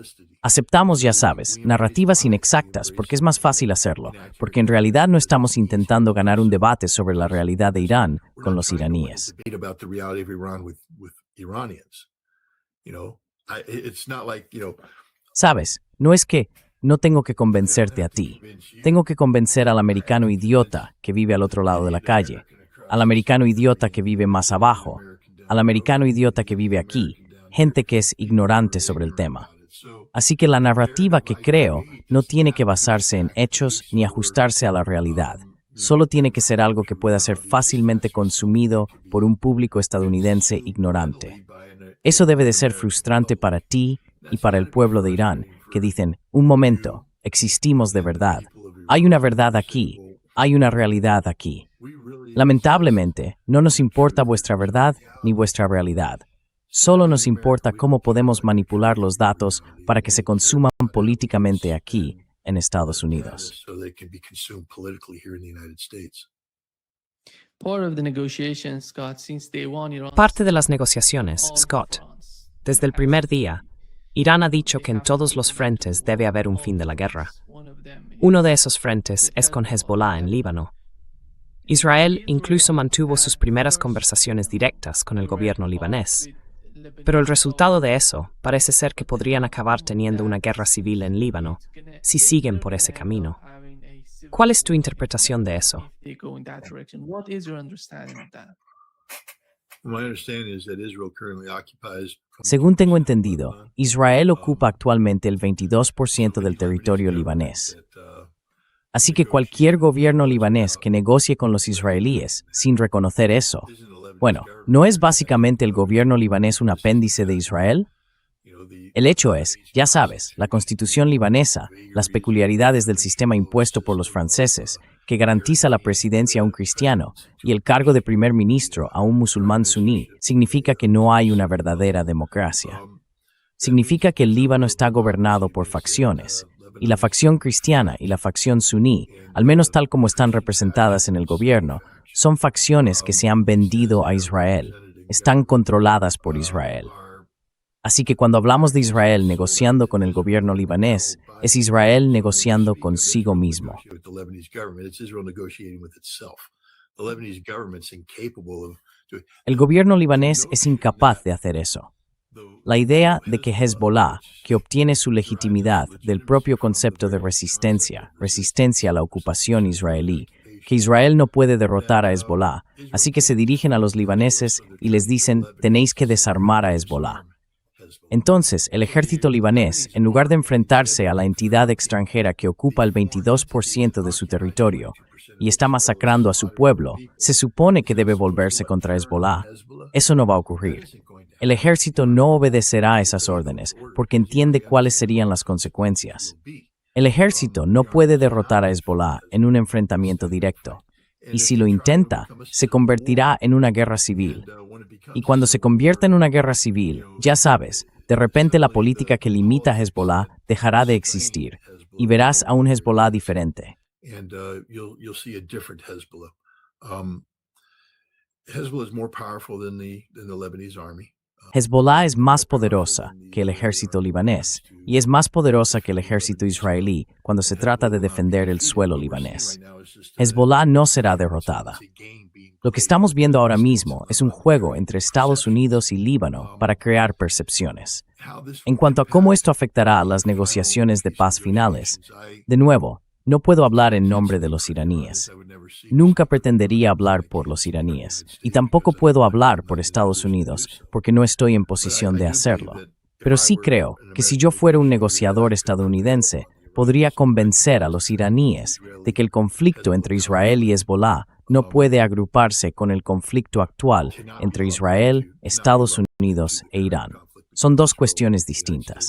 Aceptamos, ya sabes, narrativas inexactas porque es más fácil hacerlo, porque en realidad no estamos intentando ganar un debate sobre la realidad de Irán con los iraníes. Sabes, no es que no tengo que convencerte a ti. Tengo que convencer al americano idiota que vive al otro lado de la calle, al americano idiota que vive más abajo, al americano idiota que vive aquí, gente que es ignorante sobre el tema. Así que la narrativa que creo no tiene que basarse en hechos ni ajustarse a la realidad. Solo tiene que ser algo que pueda ser fácilmente consumido por un público estadounidense ignorante. Eso debe de ser frustrante para ti y para el pueblo de Irán, que dicen, un momento, existimos de verdad. Hay una verdad aquí, hay una realidad aquí. Lamentablemente, no nos importa vuestra verdad ni vuestra realidad. Solo nos importa cómo podemos manipular los datos para que se consuman políticamente aquí, en Estados Unidos.
Parte de las negociaciones, Scott. Desde el primer día, Irán ha dicho que en todos los frentes debe haber un fin de la guerra. Uno de esos frentes es con Hezbollah en Líbano. Israel incluso mantuvo sus primeras conversaciones directas con el gobierno libanés. Pero el resultado de eso parece ser que podrían acabar teniendo una guerra civil en Líbano si siguen por ese camino. ¿Cuál es tu interpretación de eso?
Según tengo entendido, Israel ocupa actualmente el 22% del territorio libanés. Así que cualquier gobierno libanés que negocie con los israelíes sin reconocer eso, bueno, ¿no es básicamente el gobierno libanés un apéndice de Israel? El hecho es, ya sabes, la constitución libanesa, las peculiaridades del sistema impuesto por los franceses, que garantiza la presidencia a un cristiano y el cargo de primer ministro a un musulmán suní, significa que no hay una verdadera democracia. Significa que el Líbano está gobernado por facciones, y la facción cristiana y la facción suní, al menos tal como están representadas en el gobierno, son facciones que se han vendido a Israel, están controladas por Israel. Así que cuando hablamos de Israel negociando con el gobierno libanés, es Israel negociando consigo mismo. El gobierno libanés es incapaz de hacer eso. La idea de que Hezbollah, que obtiene su legitimidad del propio concepto de resistencia a la ocupación israelí, que Israel no puede derrotar a Hezbollah, así que se dirigen a los libaneses y les dicen, tenéis que desarmar a Hezbollah. Entonces, el ejército libanés, en lugar de enfrentarse a la entidad extranjera que ocupa el 22% de su territorio y está masacrando a su pueblo, se supone que debe volverse contra Hezbollah. Eso no va a ocurrir. El ejército no obedecerá esas órdenes porque entiende cuáles serían las consecuencias. El ejército no puede derrotar a Hezbollah en un enfrentamiento directo. Y si lo intenta, se convertirá en una guerra civil. Y cuando se convierta en una guerra civil, ya sabes, De repente la política que limita a Hezbollah dejará de existir y verás a un Hezbollah diferente.
And you'll see a different Hezbollah. Hezbollah is more powerful than the Lebanese army.
Hezbollah es más poderosa que el ejército libanés y es más poderosa que el ejército israelí cuando se trata de defender el suelo libanés. Hezbollah no será derrotada. Lo que estamos viendo ahora mismo es un juego entre Estados Unidos y Líbano para crear percepciones. En cuanto a cómo esto afectará a las negociaciones de paz finales, de nuevo, no puedo hablar en nombre de los iraníes. Nunca pretendería hablar por los iraníes, y tampoco puedo hablar por Estados Unidos, porque no estoy en posición de hacerlo. Pero sí creo que si yo fuera un negociador estadounidense, podría convencer a los iraníes de que el conflicto entre Israel y Hezbollah no puede agruparse con el conflicto actual entre Israel, Estados Unidos e Irán. Son dos cuestiones distintas.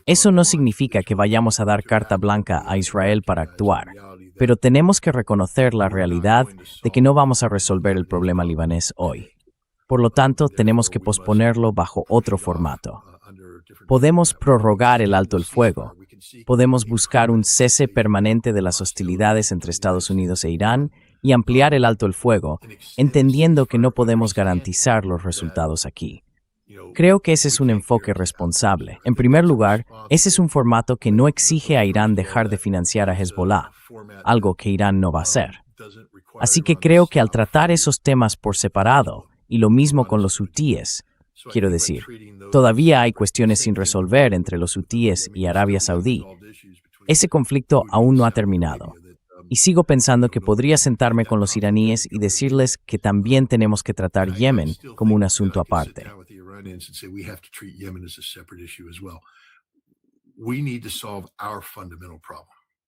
Eso no significa que vayamos a dar carta blanca a Israel para actuar, pero tenemos que reconocer la realidad de que no vamos a resolver el problema libanés hoy. Por lo tanto, tenemos que posponerlo bajo otro formato. Podemos prorrogar el alto el fuego. Podemos buscar un cese permanente de las hostilidades entre Estados Unidos e Irán y ampliar el alto el fuego, entendiendo que no podemos garantizar los resultados aquí. Creo que ese es un enfoque responsable. En primer lugar, ese es un formato que no exige a Irán dejar de financiar a Hezbollah, algo que Irán no va a hacer. Así que creo que al tratar esos temas por separado, y lo mismo con los hutíes, quiero decir, todavía hay cuestiones sin resolver entre los hutíes y Arabia Saudí. Ese conflicto aún no ha terminado. Y sigo pensando que podría sentarme con los iraníes y decirles que también tenemos que tratar Yemen como un asunto aparte.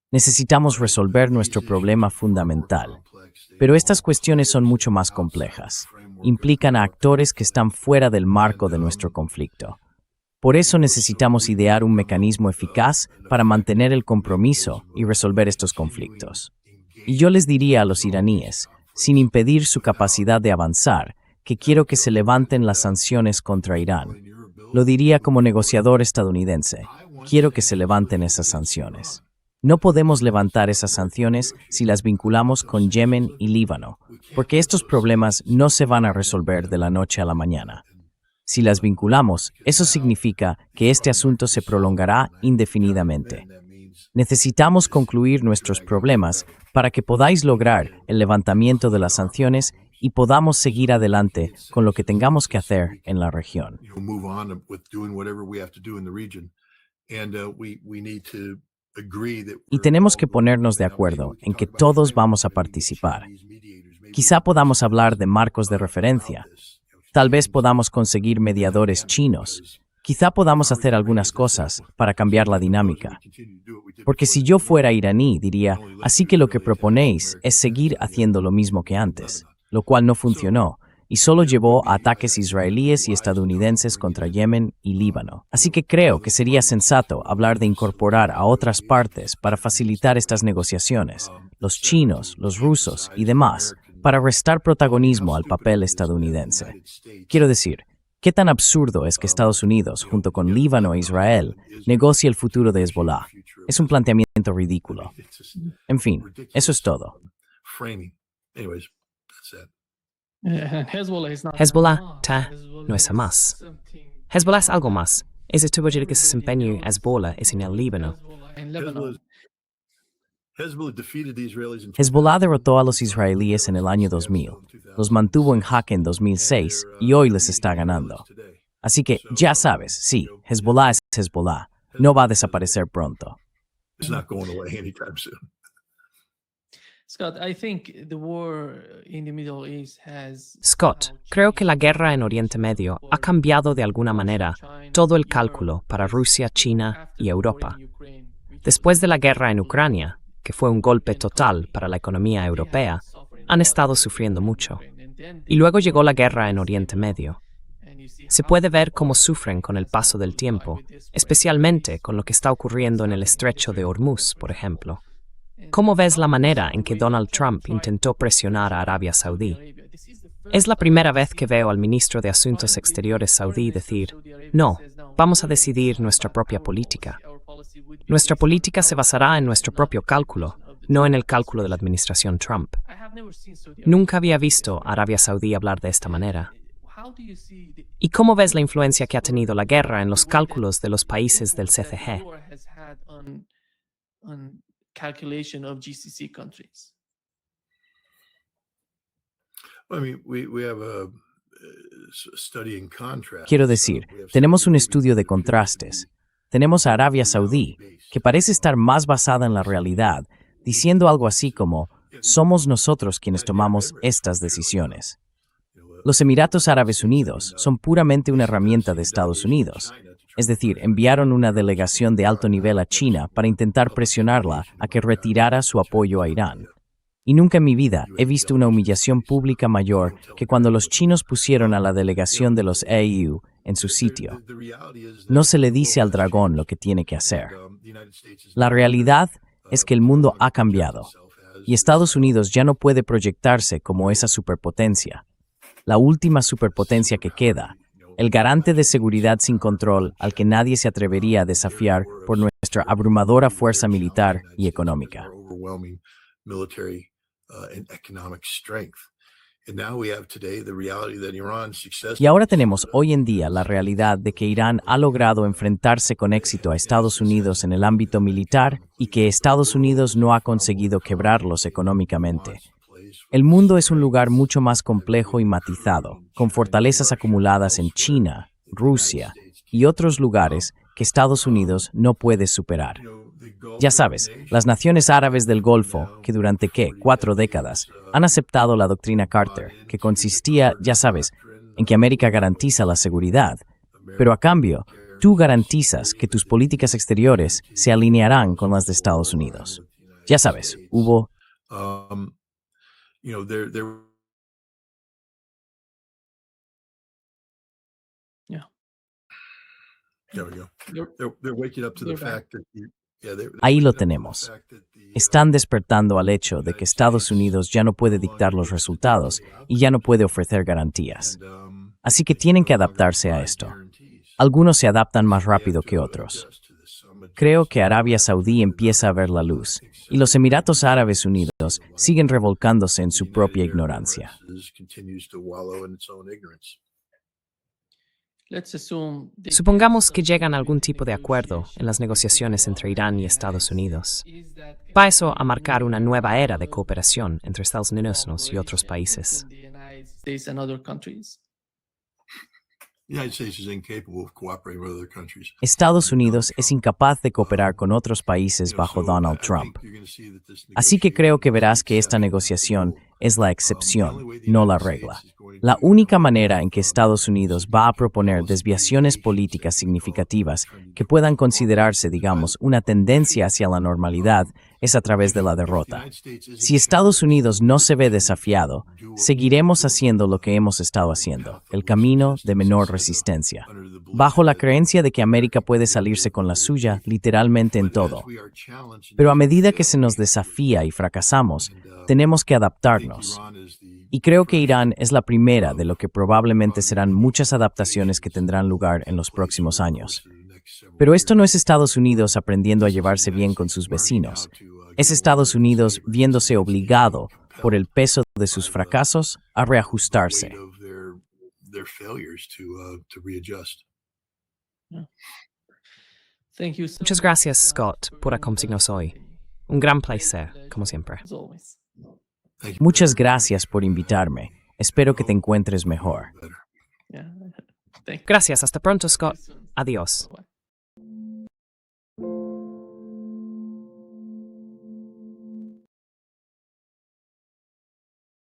Necesitamos resolver nuestro problema fundamental. Pero estas cuestiones son mucho más complejas. Implican a actores que están fuera del marco de nuestro conflicto. Por eso necesitamos idear un mecanismo eficaz para mantener el compromiso y resolver estos conflictos. Y yo les diría a los iraníes, sin impedir su capacidad de avanzar, que quiero que se levanten las sanciones contra Irán. Lo diría como negociador estadounidense. Quiero que se levanten esas sanciones. No podemos levantar esas sanciones si las vinculamos con Yemen y Líbano, porque estos problemas no se van a resolver de la noche a la mañana. Si las vinculamos, eso significa que este asunto se prolongará indefinidamente. Necesitamos concluir nuestros problemas para que podáis lograr el levantamiento de las sanciones y podamos seguir adelante con lo que tengamos que hacer en la región. Y tenemos que ponernos de acuerdo en que todos vamos a participar. Quizá podamos hablar de marcos de referencia. Tal vez podamos conseguir mediadores chinos. Quizá podamos hacer algunas cosas para cambiar la dinámica. Porque si yo fuera iraní, diría, así que lo que proponéis es seguir haciendo lo mismo que antes, lo cual no funcionó, y solo llevó a ataques israelíes y estadounidenses contra Yemen y Líbano. Así que creo que sería sensato hablar de incorporar a otras partes para facilitar estas negociaciones, los chinos, los rusos y demás, para restar protagonismo al papel estadounidense. Quiero decir, ¿qué tan absurdo es que Estados Unidos, junto con Líbano e Israel, negocie el futuro de Hezbollah? Es un planteamiento ridículo. En fin, eso es todo.
Hezbollah no es Hamas. Hezbollah es algo más. Es el tubo que se desempeña en Hezbollah es en el Líbano.
Hezbollah derrotó a los israelíes en el año 2000, los mantuvo en jaque en 2006 y hoy les está ganando. Así que, ya sabes, sí, Hezbollah es Hezbollah. No va a desaparecer pronto.
Scott, creo que la guerra en Oriente Medio ha cambiado de alguna manera todo el cálculo para Rusia, China y Europa. Después de la guerra en Ucrania, que fue un golpe total para la economía europea, han estado sufriendo mucho. Y luego llegó la guerra en Oriente Medio. Se puede ver cómo sufren con el paso del tiempo, especialmente con lo que está ocurriendo en el estrecho de Hormuz, por ejemplo. ¿Cómo ves la manera en que Donald Trump intentó presionar a Arabia Saudí? Es la primera vez que veo al ministro de Asuntos Exteriores saudí decir, no, vamos a decidir nuestra propia política. Nuestra política se basará en nuestro propio cálculo, no en el cálculo de la administración Trump. Nunca había visto a Arabia Saudí hablar de esta manera. ¿Y cómo ves la influencia que ha tenido la guerra en los cálculos de los países del CCG?
I mean, we have a study in contrast.
Quiero decir, tenemos un estudio de contrastes. Tenemos a Arabia Saudí, que parece estar más basada en la realidad, diciendo algo así como, somos nosotros quienes tomamos estas decisiones. Los Emiratos Árabes Unidos son puramente una herramienta de Estados Unidos. Es decir, enviaron una delegación de alto nivel a China para intentar presionarla a que retirara su apoyo a Irán. Y nunca en mi vida he visto una humillación pública mayor que cuando los chinos pusieron a la delegación de los AU en su sitio. No se le dice al dragón lo que tiene que hacer. La realidad es que el mundo ha cambiado y Estados Unidos ya no puede proyectarse como esa superpotencia. La última superpotencia que queda, el garante de seguridad sin control al que nadie se atrevería a desafiar por nuestra abrumadora fuerza militar y económica. Y ahora tenemos hoy en día la realidad de que Irán ha logrado enfrentarse con éxito a Estados Unidos en el ámbito militar y que Estados Unidos no ha conseguido quebrarlos económicamente. El mundo es un lugar mucho más complejo y matizado, con fortalezas acumuladas en China, Rusia y otros lugares que Estados Unidos no puede superar. Ya sabes, las naciones árabes del Golfo, que durante, 4 décadas, han aceptado la doctrina Carter, que consistía, ya sabes, en que América garantiza la seguridad, pero a cambio, tú garantizas que tus políticas exteriores se alinearán con las de Estados Unidos. Ya sabes, hubo... Ahí lo tenemos. Están despertando al hecho de que Estados Unidos ya no puede dictar los resultados y ya no puede ofrecer garantías. Así que tienen que adaptarse a esto. Algunos se adaptan más rápido que otros. Creo que Arabia Saudí empieza a ver la luz y los Emiratos Árabes Unidos siguen revolcándose en su propia ignorancia.
Supongamos que llegan a algún tipo de acuerdo en las negociaciones entre Irán y Estados Unidos. ¿Va eso a marcar una nueva era de cooperación entre Estados Unidos y otros países?
Estados Unidos es incapaz de cooperar con otros países bajo Donald Trump. Así que creo que verás que esta negociación es la excepción, no la regla. La única manera en que Estados Unidos va a proponer desviaciones políticas significativas que puedan considerarse, digamos, una tendencia hacia la normalidad es a través de la derrota. Si Estados Unidos no se ve desafiado, seguiremos haciendo lo que hemos estado haciendo, el camino de menor resistencia, bajo la creencia de que América puede salirse con la suya literalmente en todo. Pero a medida que se nos desafía y fracasamos, tenemos que adaptarnos. Y creo que Irán es la primera de lo que probablemente serán muchas adaptaciones que tendrán lugar en los próximos años. Pero esto no es Estados Unidos aprendiendo a llevarse bien con sus vecinos. Es Estados Unidos viéndose obligado, por el peso de sus fracasos, a reajustarse.
Muchas gracias, Scott, por acompañarnos hoy. Un gran placer, como siempre.
Muchas gracias por invitarme. Espero que te encuentres mejor.
Gracias, hasta pronto, Scott. Adiós.